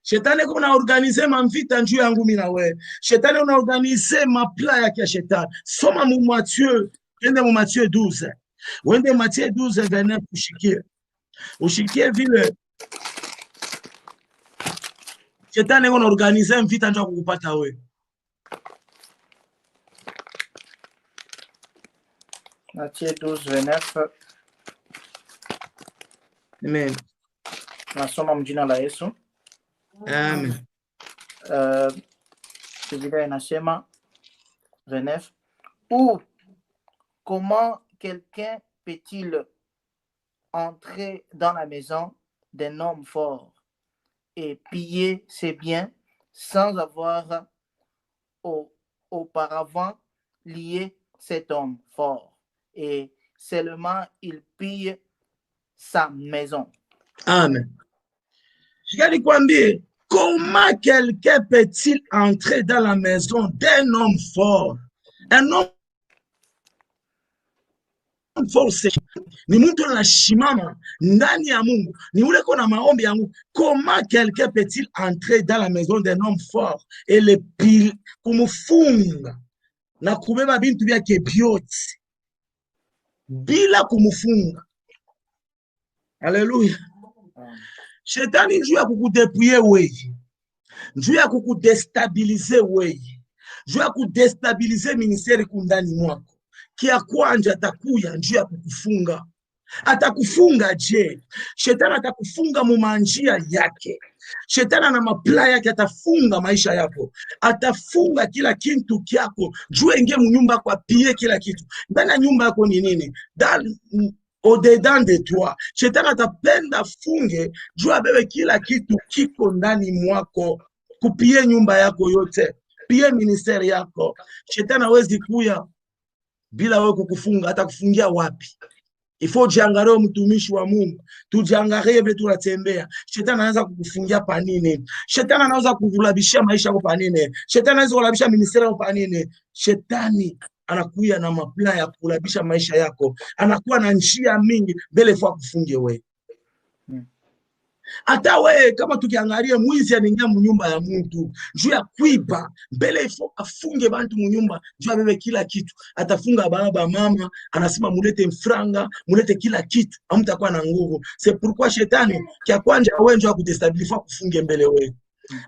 Speaker 2: Shetani kuna organize mvita njuu yangu mimi na wewe. Shetani una organize mapla yake ya shetani. Soma mu Matthieu, ende mu Matthieu 12. Wende Matthieu 12 29 ushikie. Ushikie vile shetani kuna organize mvita njoo kukupata wewe.
Speaker 1: Matthieu 12:29.
Speaker 2: Amen.
Speaker 1: Nasoma mjina la Yesu.
Speaker 2: Amen.
Speaker 1: Biblia inasema 29. Ou comment quelqu'un peut-il entrer dans la maison d'un homme fort et piller ses biens sans avoir auparavant lié cet homme fort? et seulement il pille sa maison.
Speaker 2: Amen. Comment quelqu'un peut-il entrer dans la maison d'un homme fort? Un homme force ni mtu anashimama ndani ya Mungu, ni ule kona maombi ya Mungu. Comment quelqu'un peut-il entrer dans la maison d'un homme fort et le pile kumufunga na kubeba bintu byake byote bila kumufunga? Haleluya. Shetani njoo ya kukudepouiller wewe, njoo ya kukudestabiliser wewe, njoo ya kudestabiliser ministeri kundani mwako. Kia kwanja atakuya njoo ya kukufunga. Atakufunga je? Shetani atakufunga mumanjia yake. Shetani na mapla yake atafunga maisha yako. Atafunga kila kitu kyako. Njoo ingie mnyumba kwa pie kila kitu. Ndani ya nyumba yako ni nini? Au-dedans de toi. Shetani atapenda funge juu abebe kila kitu kiko ndani mwako, kupie nyumba yako yote, pie ministeri yako. Shetani hawezi kuya bila wewe kukufunga. Atakufungia wapi? Ifo jiangalie mtumishi wa Mungu, tujiangalie vile tunatembea. Shetani anaanza kukufungia panini? Shetani anaanza kuvulabishia maisha yako panini? Shetani anaanza kulabisha ministeri yako panini? Shetani anakuya na mapla ya kulabisha maisha yako, anakuwa na njia mingi mbele fwa kufunge wewe. Hata wewe kama tukiangalia mwizi anaingia mnyumba ya mtu juu ya kuiba, mbele ifo afunge bantu mnyumba juu abebe kila kitu. Atafunga baba mama, anasema mulete mfranga, mulete kila kitu, hamtakuwa na nguvu. C'est pourquoi shetani kia kwanja wewe ndio akudestabilize kufunge mbele wewe.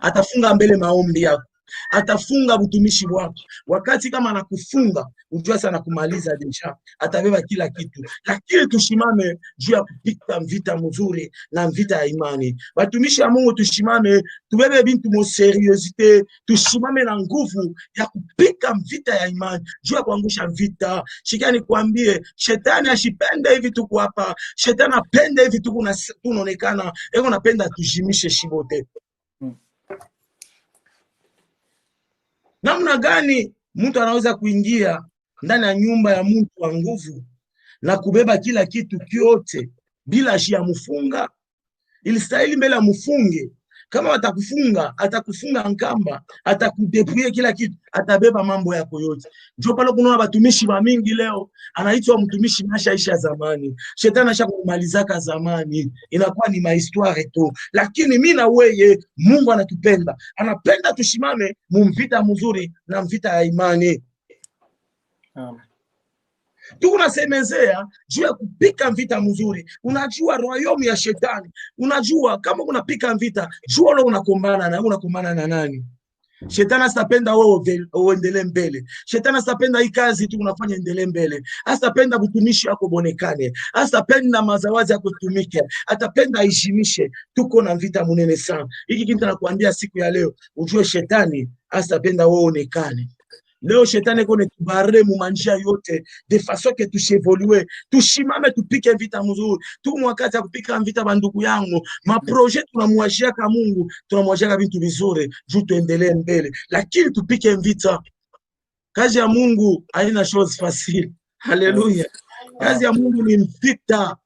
Speaker 2: Atafunga mbele maombi yako, atafunga utumishi wako. Wakati kama anakufunga, ujua sana kumaliza deja, atabeba kila kitu. Lakini tushimame juu ya kupita vita mzuri na vita ya imani. Watumishi wa Mungu tushimame, tubebe bintu mo seriosite, tushimame na nguvu ya kupika vita ya imani, juu ya kuangusha vita. Shikani kuambie, shetani ashipende hivi tuko hapa, shetani apende hivi tunaonekana, ego napenda tujimishe shibote. Namna gani mtu anaweza kuingia ndani ya nyumba ya mtu wa nguvu na kubeba kila kitu kyote bila shia mfunga? Ilistahili mbele mfunge. Kama atakufunga, atakufunga nkamba, atakudepouiller kila kitu, atabeba mambo yako yote. Ndio pale kuna watumishi wa mingi leo anaitwa mtumishi mashaisha zamani. Shetani ashakumalizaka zamani. Inakuwa ni mahistoire tu. Lakini mimi na wewe Mungu anatupenda. Anapenda tushimame mumvita mzuri na mvita ya imani. Tukunasemezea juu ya kupika vita mzuri. Unajua royaume ya shetani. Unajua kama unapika vita, jua leo unakumbana na nani? Shetani asapenda wewe uendelee mbele. Shetani asapenda hii kazi tu unafanya endelee mbele. Asapenda utumishi wako bonekane. Asapenda mazawazi yako tumike. Atapenda aishimishe. Tuko na vita munene sana. Hiki kitu nakuambia siku ya leo, ujue shetani asapenda wewe onekane. Leo shetani kone tubare mumanjia yote de façon que tuchevolue, tushimame tupike vita mzuri. Tu mwakati ya kupika vita bandugu yangu, maprojet tunamwashia ka Mungu, tunamwashia ka vitu vizuri, juu tuendelee mbele. Lakini tupike vita. Kazi ya Mungu haina chose facile. Haleluya. Kazi ya Mungu ni vita.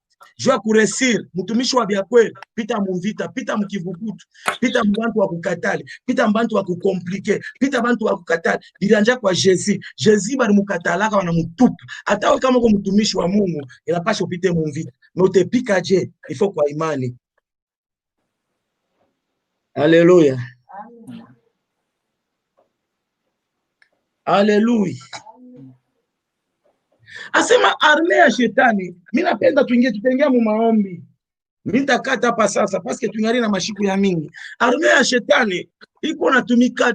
Speaker 2: Jua kuresir, mtumishi wa biakwe, pita mvita, pita mkivukutu, pita mbantu wa kukatali, pita mbantu wa kukomplike, pita mbantu wa kukatali. Bilanja kwa Jezi bari mukatalaka wana mutupu. Hata kama uko mtumishi wa Mungu, inapaswa upite mvita. Na utepika je, ifo kwa imani. Haleluya. Haleluya. Asema arme ya shetani, mimi napenda tutengea mu maombi. Mimi nitakata hapa sasa paske tungali na mashiku ya mingi. Arme ya shetani iko natumika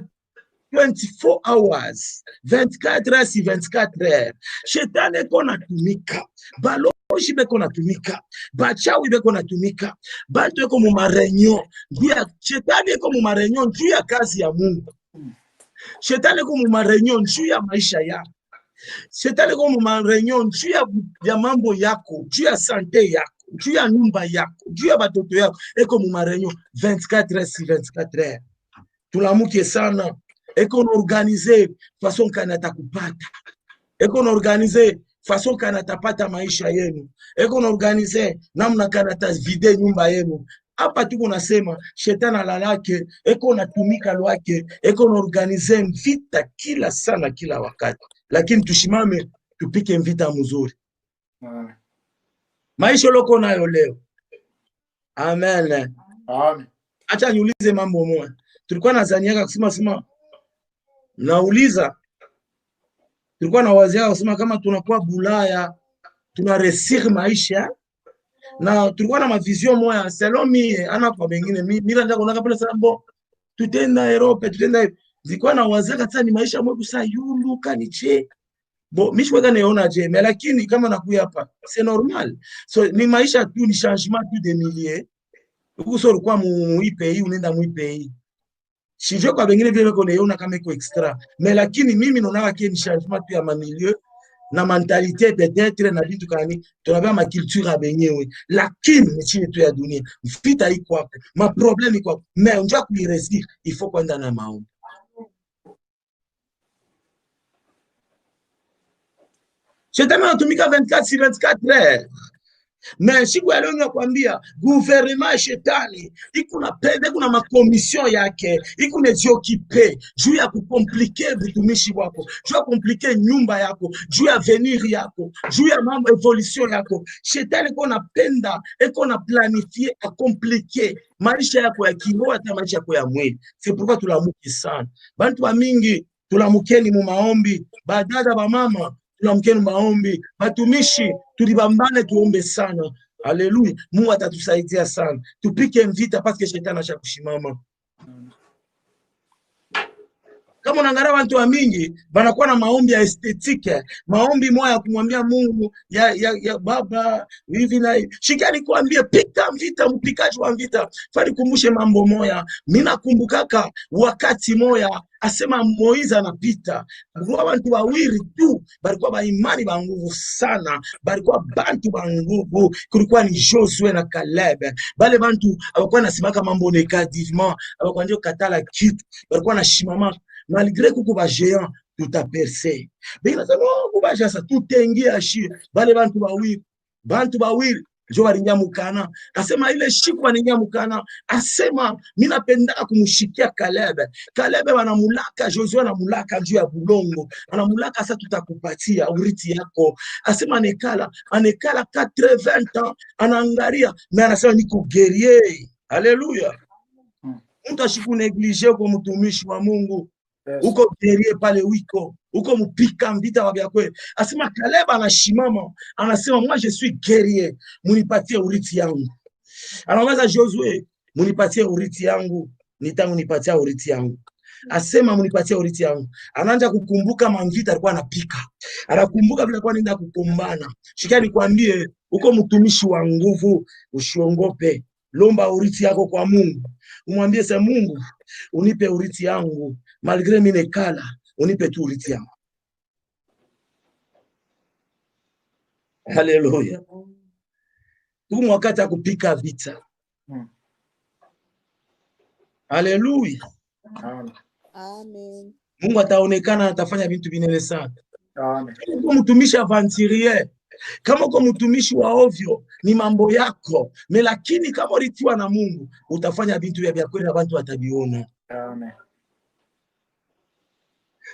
Speaker 2: 24 hours, 24 heures, 24 heures. Shetani iko natumika. Baloshi beko natumika. Bachawi beko natumika. Bantu eko mu marenyo. Shetani eko mu marenyo juu ya kazi ya Mungu. Shetani eko mu marenyo juu ya maisha yako. Shetani kwa marenyon juu ya mambo yako, juu ya sante yako, juu ya nyumba yako, juu ya batoto yako, eko mu marenyon 24 heures 24 heures. Tulamuke sana, eko na organize façon kana takupata. Eko na organize façon kana tapata maisha yenu, eko na organize namna kana ta vide nyumba yenu. Hapa tuko nasema shetani alalake, eko natumika lwake, eko na organize mvita kila sana kila wakati, lakini tushimame tupike mvita mzuri. Maisha loko nayo leo. Amen.
Speaker 1: Amen.
Speaker 2: Acha niulize mambo moja. Tulikuwa nazaniaka kusema nauliza, tulikuwa na wazia kusema kama tunakuwa Bulaya tunaresir maisha, na tulikuwa na mavision moja selon mie ana kwa bengine mimi ndio kuna kabla sana bo tutenda Europe tutenda zilikuwa na wazia kata ni maisha mwe kusa yulu kaniche bo mishweka naona je, mais lakini kama nakuya hapa c'est normal, so ni maisha tu, ni changement tu de milieu. Ukusoro kwa mu pays unaenda mu pays sijue kwa bengine vile beko neona kama iko extra, mais lakini mimi naona kama ni changement tu ya milieu na mentalité peut-être na vitu kani tunabeba ma culture ya benyewe, lakini ni chini tu ya dunia vita iko hapo, ma problème iko hapo, mais unja kuiresir il faut kwenda na maombi. Shetani anatumika 24/24 heures. Mais siku ya leo nakwambia gouvernement shetani iko na pende, kuna makomission yake iko neziokipe juu ya kukomplike vitumishi wako, juu ya komplike nyumba yako, juu ya venir yako, juu ya mambo evolution yako. Shetani iko napenda, iko na planifier a komplike maisha yako ya kiroho hata maisha yako ya mwili. C'est pourquoi tulamuki sana bantu ba mingi, tulamukeni mu maombi, badada ba mama tulamukeni maombi, batumishi tulibambane tuombe sana. Haleluya, Mungu atatusaidia sana tupike mvita parce que shetani acha kushimama. Kama unaangalia watu wa mingi banakuwa na maombi ya estetike, maombi moja ya kumwambia Mungu ya baba hivi na shikani kuambia pika mvita, mpikaji wa mvita. Fali kumbushe mambo moja, mimi nakumbukaka wakati moja asema Moiza anapita, watu wawili tu balikuwa ba imani ba nguvu sana, balikuwa bantu ba nguvu, kulikuwa ni Josué na Caleb. Bale bantu abakuwa nasimaka mambo negativement, abakuwa ndio katala kitu, balikuwa na shimama malgré kuko ba géant tout a percé. Bina sema kuba jasa tutengia shi bale bantu bawili jo baringia mukana, asema ile shiku baringia mukana, asema mimi napenda kumshikia Caleb. Caleb wanamulaka Josué, anamulaka juu ya bulongo, anamulaka sasa tutakupatia uriti yako. Asema anekala 80 ans anaangalia, mais anasema niko guerrier. Haleluya. Mtu ashiku neglige kwa mtumishi wa Mungu. Yes. Uko guerrier pale wiko, uko mpika mvita wa vya kweli. Asema Caleb anashimama, anasema moi je suis guerrier, munipatie uriti yangu. Anawaza Josué, munipatie uriti yangu, nitangu nipatia uriti yangu. Asema munipatie uriti yangu. Anaanza kukumbuka mvita alikuwa anapika. Anakumbuka vile alikuwa anaenda kukumbana. Shikani kwambie, uko mtumishi wa nguvu, usiongope. Lomba uriti yako kwa Mungu. Umwambie sa Mungu, unipe uriti yangu. Malgré mimi nekala, unipe tu uriti yangu. Haleluya. Tuko wakati ya kupika vita. Haleluya.
Speaker 3: Amen.
Speaker 2: Mungu ataonekana, atafanya vitu vinene sana.
Speaker 1: Amen.
Speaker 2: Kama mtumishi aventurier, kama uko mtumishi wa ovyo ni mambo yako, lakini kama ulitiwa na Mungu utafanya vitu vya kweli na watu wataviona.
Speaker 1: Amen.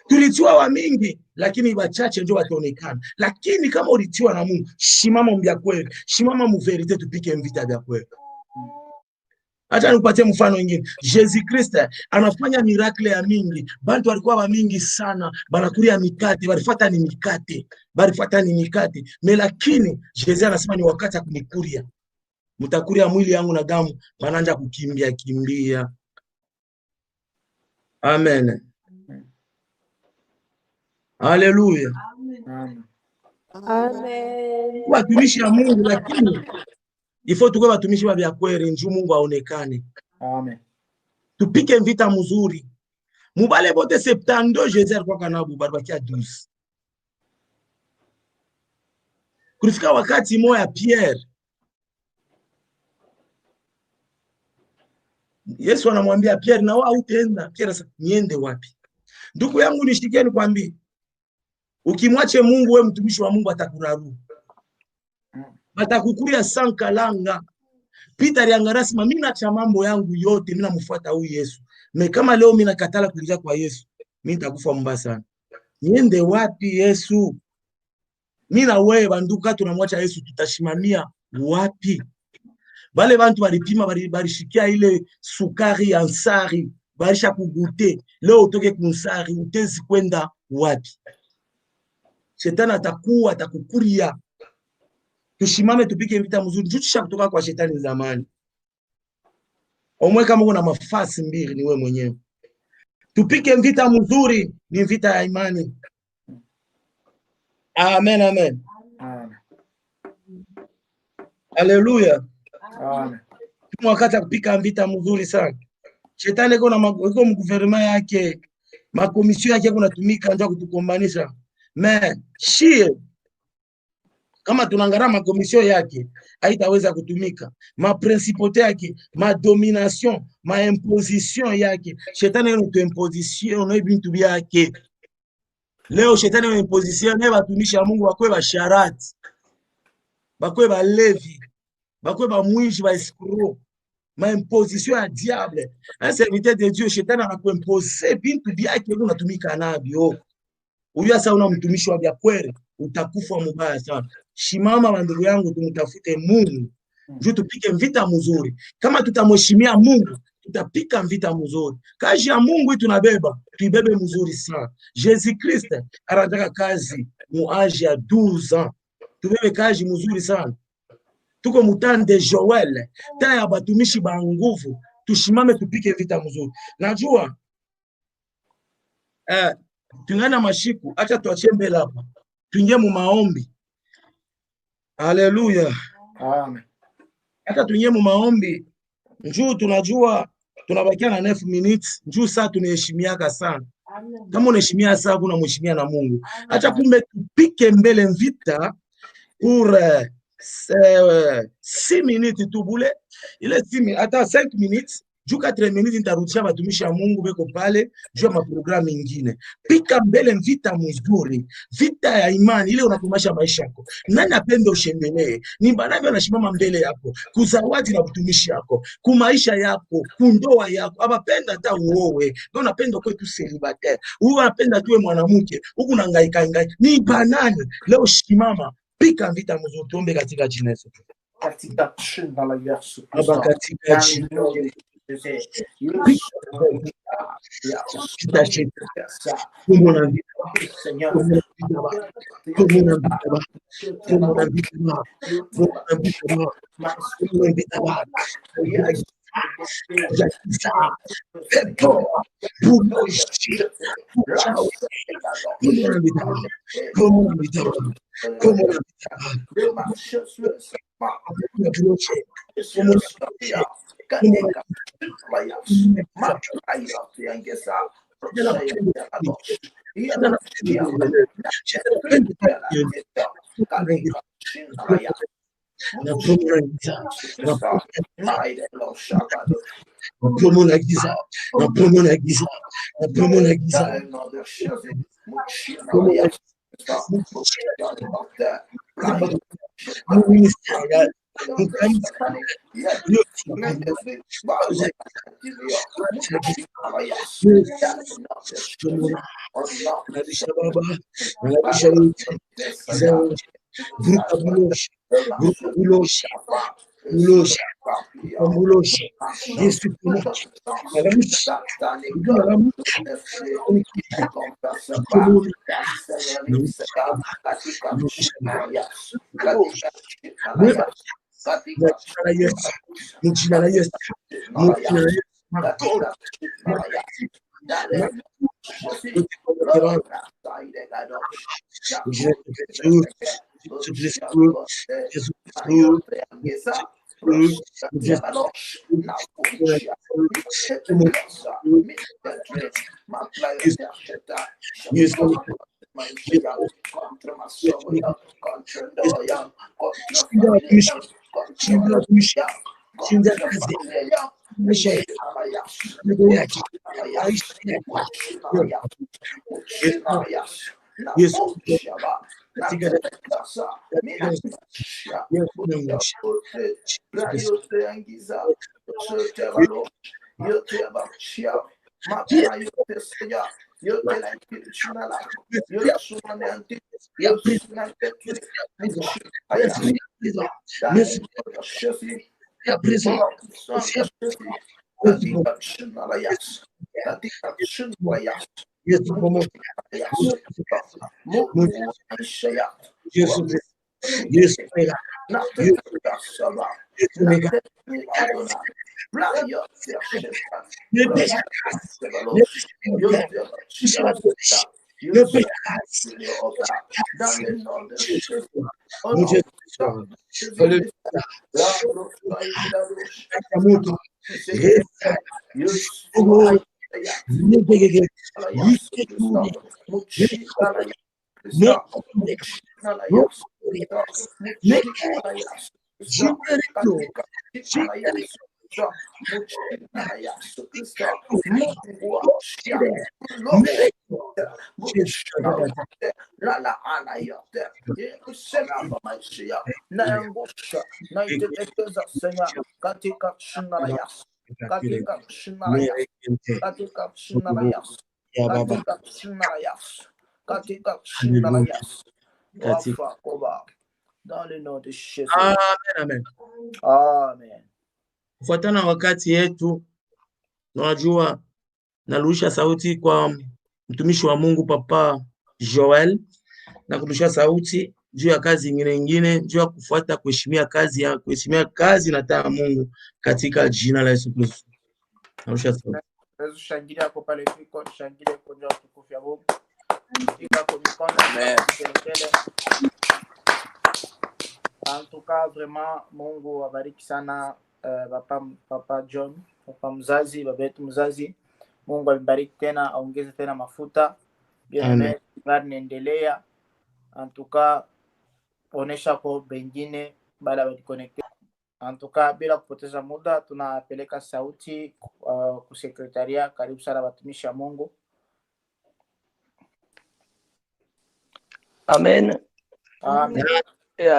Speaker 2: Tulitiwa wa mingi lakini wachache ndio wataonekana, lakini kama ulitiwa na Mungu shimama mbya kweli, shimama mu verite, tupike mvita vya kweli. Acha nikupatie mfano mwingine. Jésus Christ anafanya miracle ya mingi. Bantu walikuwa wa mingi sana, banakulia mikate, balifuata ni mikate. Lakini Jésus anasema ni wakati ya kunikulia. Mtakulia mwili yangu na damu, bananja kukimbia. Amen. Haleluya.
Speaker 1: Amen.
Speaker 3: Amen.
Speaker 2: Watumishi wa Mungu, lakini ifo tuwe watumishi wa vya kweli njoo Mungu aonekane.
Speaker 1: Amen.
Speaker 2: Tupike mvita mzuri. Mubale bote 72 Jésus alikuwa kanabu barbakia 12. Kulifika wakati moja Pierre, Yesu anamwambia Pierre, na wewe utaenda. Pierre sasa, niende wapi? Ndugu yangu nishikie nikwambie. Ukimwache Mungu, wewe mtumishi wa Mungu atakuraru. Batakukuria sankalanga. Peter aliangarasima, mimi naacha mambo yangu yote, mimi namfuata huyu Yesu. Me kama leo mimi nakatala kuja kwa Yesu, mimi nitakufa mbaya sana. Niende wapi Yesu? Mimi na wewe banduka tunamwacha Yesu, tutashimamia wapi? Bale bantu balipima balishikia ile sukari ya nsari, balisha kugute. Leo utoke kunsari, utezi kwenda wapi? Shetani atakukuria. Tushimame tupike vita mzuri. Jutisha kutoka kwa shetani zamani. Omwe kama kuna mafasi mbili ni wewe mwenyewe. Tupike vita mzuri, ni vita ya imani. Amen, amen.
Speaker 1: Amen.
Speaker 2: Haleluya.
Speaker 1: Amen.
Speaker 2: Wakati kupika vita mzuri sana. Shetani iko mguvernema yake, makomisio yake kunatumika ndio kutukombanisha. Men, shie kama tunangara makomisio yake haitaweza kutumika. Ma principauté yake, ma domination, ma imposition yake. Shetani ana imposition na bintu yake. Leo shetani ana imposition na watumishi wa Mungu bakwe ba sharati. Bakwe ba levi. Bakwe ba mwishi ba escroc. Ma imposition ya diable. Un serviteur de Dieu, shetani anakuimpose bintu yake unatumika nabyo. Uyu asa una mtumishi wa vya kweli, utakufa mubaya sana. Shimama bandugu yangu, tumtafute Mungu. Juu tupike vita mzuri. Kama tutamheshimia Mungu, tutapika vita mzuri. Kazi ya Mungu tunabeba, tuibebe mzuri sana. Jésus Christ anataka kazi muaji ya 12 ans. Tubebe kazi mzuri sana. Tuko mutani de Joel, tena ya batumishi ba nguvu, tushimame tupike vita mzuri. Najua tungana mashiku, acha tuachie mbele hapa. Tuingie mu maombi. Haleluya.
Speaker 1: Amen.
Speaker 2: Acha tuingie mu maombi. Njoo tunajua tunabakia na 9 minutes, njoo saa tunaheshimiaka sana. Kama unaheshimia saa kuna mheshimia na Mungu. Acha kumbe tupike mbele vita pour 6 minutes tu bule. Ile 6 minutes, hata 5 minutes. Juu 4 minutes nitarudisha watumishi wa Mungu beko pale juu ya maprogramu mengine. Pika mbele vita mzuri, vita ya imani ile unakumasha maisha yako. Nani apende ushendelee? Ni banavyo anashimama mbele yako, kuzawadi na utumishi yako, kumaisha yako, kundoa yako. Abapenda hata uowe. Ndio unapenda kwetu celibataire. Huyu anapenda tuwe mwanamke, huku nangaika ngai. Ni banani? Leo shimama, pika vita mzuri, tuombe katika jina la Yesu.
Speaker 1: Katika jina la Yesu.
Speaker 2: Aba katika jina
Speaker 1: Dans le nom de Jésus.
Speaker 2: Amen.
Speaker 1: Amen.
Speaker 2: Kufuatana wakati yetu, unajua narusha sauti kwa mtumishi wa Mungu Papa Joel, na kurusha sauti juu ya kazi ingine juu ya kufuata kuheshimia kazi na taa Mungu katika jina la Yesu Kristo. Narusha sauti.
Speaker 1: Shangilia hapo pale fiko, shangilia kwa jina la utukufu ya Mungu. Fika kwa mikono. Amen. En tout cas, vraiment, Mungu abariki sana Papa John, Papa mzazi, baba yetu mzazi. Mungu abariki tena, aongeze tena mafuta. Bien, naendelea. En tout cas, onesha kwa bengine baada ya connecte. En tout cas, bila kupoteza muda, tunapeleka sauti kwa sekretaria. Karibu sana watumishi wa Mungu.
Speaker 4: Amen.
Speaker 1: Amen.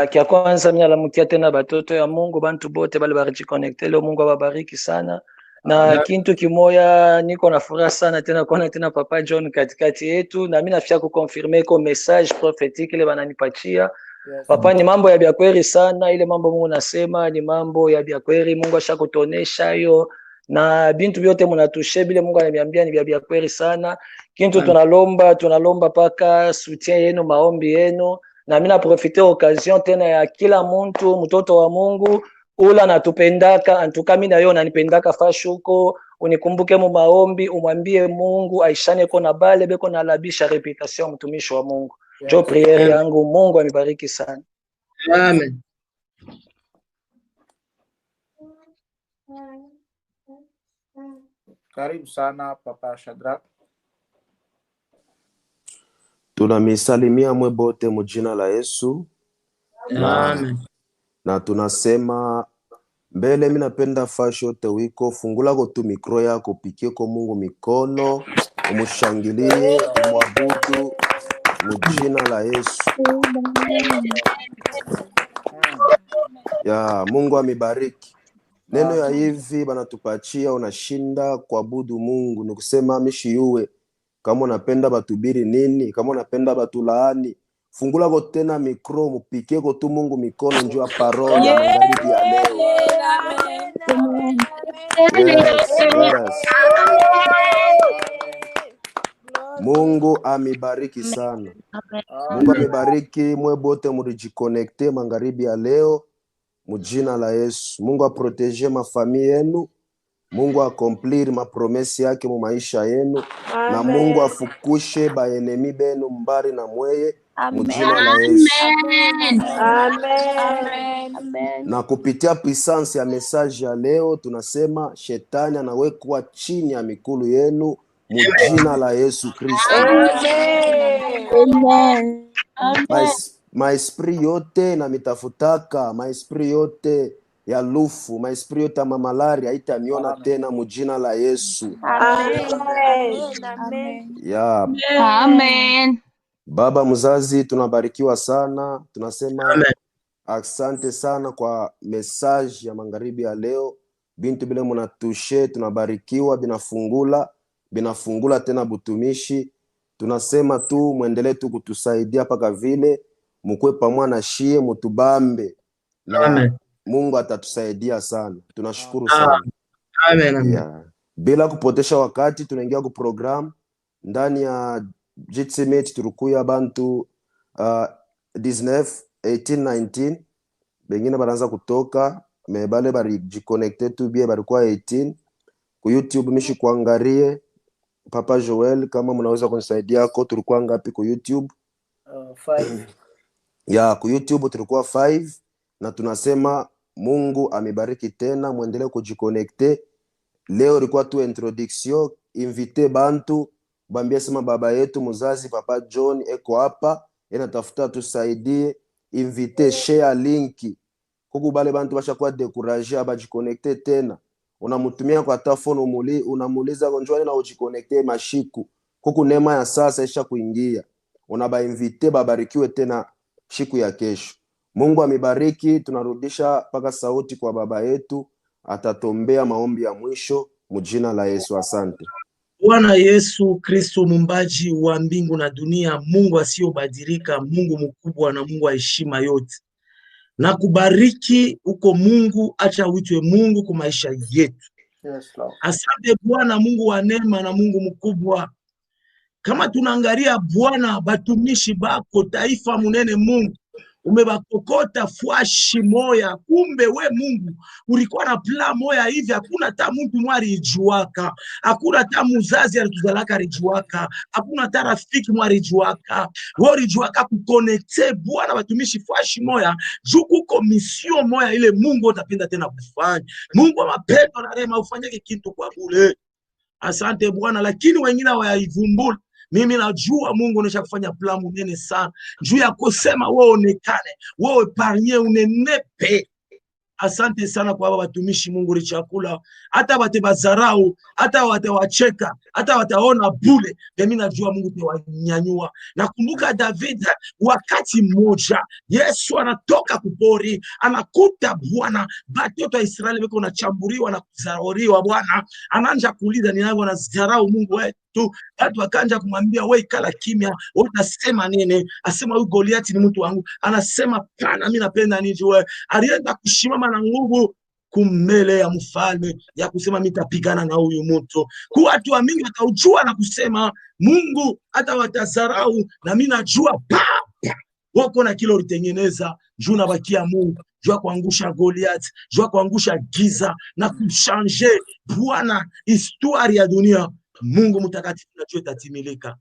Speaker 4: Kia kwanza mimi nalamukia tena batoto ya Mungu, bantu bote bali bariconnecte leo. Mungu awabariki sana. Na kintu kimoya, niko na furaha sana tena kuona tena Papa John katikati yetu, na mimi nafia kukonfirme ko message prophetique ile bananipatia. Yes. Papa, ni mambo ya biakweli sana, ile mambo Mungu nasema ni mambo ya biakweli. Mungu ashakutonesha hiyo na bintu vyote mnatushe bile Mungu ananiambia ni bia kweli sana. Kintu tunalomba paka soutien yenu, maombi yenu, na mimi na profiter occasion tena ya kila muntu mtoto wa Mungu ula natupendaka, antuka mimi na yeye unanipendaka fashuko, unikumbuke mu maombi, umwambie Mungu aishane kona bale beko na labisha reputation mtumishi wa Mungu. Yes. Jo priere yangu, Mungu amibariki sana.
Speaker 2: Amen.
Speaker 1: Karibu sana Papa Shadrach.
Speaker 5: Tunamisalimia mwe bote mujina la Yesu.
Speaker 2: Amen.
Speaker 5: Na tunasema mbele, mimi napenda fasho te wiko fungula ko tu mikro yako, pikie ko Mungu mikono, umushangilie, umwabudu mujina la Yesu. Ya Mungu amibariki. Neno ya hivi banatupatia, unashinda kuabudu Mungu, nikusema mishi yuwe. Kama unapenda batubiri nini, kama unapenda batulaani, fungula ko tena mikro, mupike ko tu Mungu mikono, njua parole ya magharibi ya leo. Yes. Mungu amibariki sana. Mungu amibariki mwe bote murijiconnecte magharibi ya leo mujina la Yesu. Mungu aprotege mafamili yenu. Mungu akomplir mapromesi yake mu maisha yenu. Amen. Na Mungu afukushe baenemi benu mbari na mweye mujina la Yesu.
Speaker 3: Amen. Amen.
Speaker 5: Na kupitia puissance ya message ya leo tunasema shetani anawekwa chini ya mikulu yenu mujina la Yesu Kristo.
Speaker 3: Amen.
Speaker 5: Maesprit yote na mitafutaka, maesprit yote ya lufu, maesprit yote ya mamalari haitaniona tena mujina la Yesu.
Speaker 3: Amen. Amen.
Speaker 5: Yeah.
Speaker 7: Amen.
Speaker 5: Baba mzazi, tunabarikiwa sana, tunasema
Speaker 2: Amen.
Speaker 5: asante sana kwa message ya magharibi ya leo. Bintu bile munatushe, tunabarikiwa, binafungula tena butumishi. Tunasema tu muendelee tu kutusaidia paka vile mukwe pamoja na shie mutubambe na
Speaker 2: Amen.
Speaker 5: Mungu atatusaidia sana. Tunashukuru sana.
Speaker 2: Amen.
Speaker 5: Yeah. Bila kupotesha wakati tunaingia ku program ndani ya Jitsimate turukuya bantu 19 18 19 bengine baranza kutoka mebale bari jiconnecte tu bie barikuwa 18 ku YouTube. Mishi kuangarie Papa Joel, kama mnaweza kunisaidia yako, tulikuwa ngapi ku YouTube?
Speaker 1: 5.
Speaker 5: Ya ku YouTube tulikuwa 5 na tunasema Mungu amebariki tena, muendelee kujiconnecte. Leo ilikuwa tu introduction, invite bantu bambia sema baba yetu mzazi Papa John eko hapa, tafuta tusaidie, invite, share linki. Kuku bale bantu bashakuwa décourager abajiconnecte tena. Unamutumia kwa telefone, unamuuliza njoo na ujiconnecte mashiku. Kuku neema ya sasa isha kuingia. Unaba invite babarikiwe tena siku ya kesho. Mungu amebariki, tunarudisha paka sauti kwa baba yetu, atatombea maombi ya mwisho mjina la Yesu. Asante.
Speaker 2: Bwana Yesu Kristo, mumbaji wa mbingu na dunia, Mungu asiyobadilika, Mungu mkubwa na Mungu wa heshima yote, na kubariki uko Mungu, acha uitwe Mungu kwa maisha yetu.
Speaker 1: Yes, Lord.
Speaker 2: Asante Bwana Mungu wa neema na Mungu mkubwa. Kama tunaangalia Bwana batumishi bako taifa munene, Mungu umebakokota fwashi moya, kumbe we Mungu ulikuwa na plan moya hivi. Hakuna hata mtu mwari ijuaka, hakuna hata muzazi alituzalaka rijuaka, hakuna hata rafiki mwari ijuaka. Wewe rijuaka kukonekte Bwana batumishi fwashi moya juu kuko mission moya ile Mungu utapenda tena kufanya. Mungu wa mapendo na rehema ufanyake kitu kwa bure. Asante Bwana, lakini wengine hawaivumbula. Mimi najua Mungu unesha kufanya plan munene sana juu ya kusema wewe onekane, wewe parnie unenepe. Asante sana kwa baba watumishi Mungu li chakula, hata watebazarau, hata watewacheka, hata wataona bule, mimi najua Mungu tewanyanyua. Nakumbuka David, wakati mmoja Yesu anatoka kupori, anakuta Bwana batoto wa Israeli wako nachamburiwa na kuzaroriwa. Bwana anaanza kuuliza ni nani wanazarau Mungu wetu. Watu wakanja kumwambia wewe kala kimya, wewe utasema nini? Asema huyu Goliati ni mtu wangu. Anasema pana, mimi napenda nijue. Alienda kushimama na nguvu kumele ya mfalme ya kusema mitapigana na huyu mtu. Kwa watu wa mingi wataujua na kusema Mungu hata watazarau, na mimi najua wako na kilo litengeneza juu na bakia Mungu, juu kuangusha Goliath, juu kuangusha giza na kushanje Bwana histori ya dunia. Mungu mtakatifu najua itatimilika.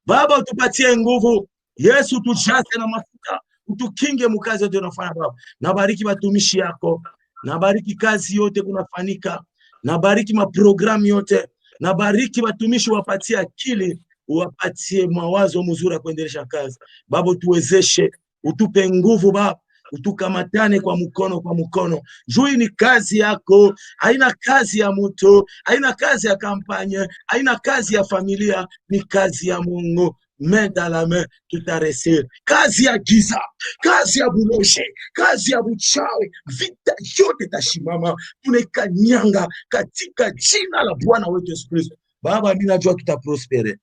Speaker 2: Baba utupatie nguvu, Yesu tujaze na mafuta, utukinge mukazi yote unafanya Baba. Nabariki watumishi yako, nabariki kazi yote kunafanyika, nabariki maprogramu yote, nabariki watumishi, wapatie akili, wapatie mawazo mzuri ya kuendelesha kazi. Baba tuwezeshe, utupe nguvu Baba, utukamatane kwa mkono. Juu ni kazi yako, haina kazi ya mtu, haina kazi ya kampanye, haina kazi ya familia, ni kazi ya Mungu. Main dans la main tutaresir. Kazi ya giza, kazi ya buloje, kazi ya buchawi, vita yote tashimama, tunekanyanga katika jina la Bwana wetu Yesu Kristo. Baba mimi najua tutaprospere.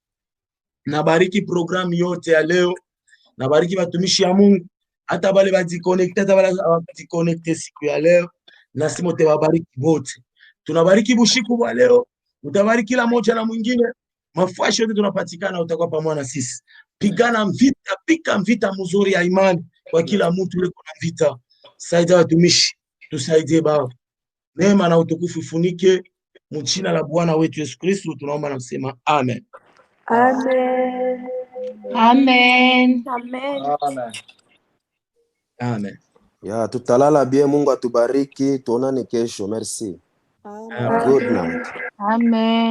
Speaker 2: Nabariki programu yote ya leo, nabariki watumishi ya Mungu, hata wale wajiconnecte, hata wale wajiconnecte siku ya leo, na simo te wabariki wote. Tunabariki bushiku wa leo, utabariki kila moja na mwingine. Mafashi yote tunapatikana, utakuwa pamoja na sisi. Pigana vita, pika vita mzuri ya imani kwa kila mtu yule kuna vita. Saidia watumishi, tusaidie Baba. Neema na utukufu ifunike mjina la Bwana wetu Yesu Kristo, tunaomba na kusema amen.
Speaker 3: Amen.
Speaker 7: Amen.
Speaker 3: Amen.
Speaker 1: Amen.
Speaker 2: Amen.
Speaker 5: Ya tutalala bien, Mungu atubariki, tuonane kesho. Merci.
Speaker 3: Amen.
Speaker 5: Good night.
Speaker 7: Amen.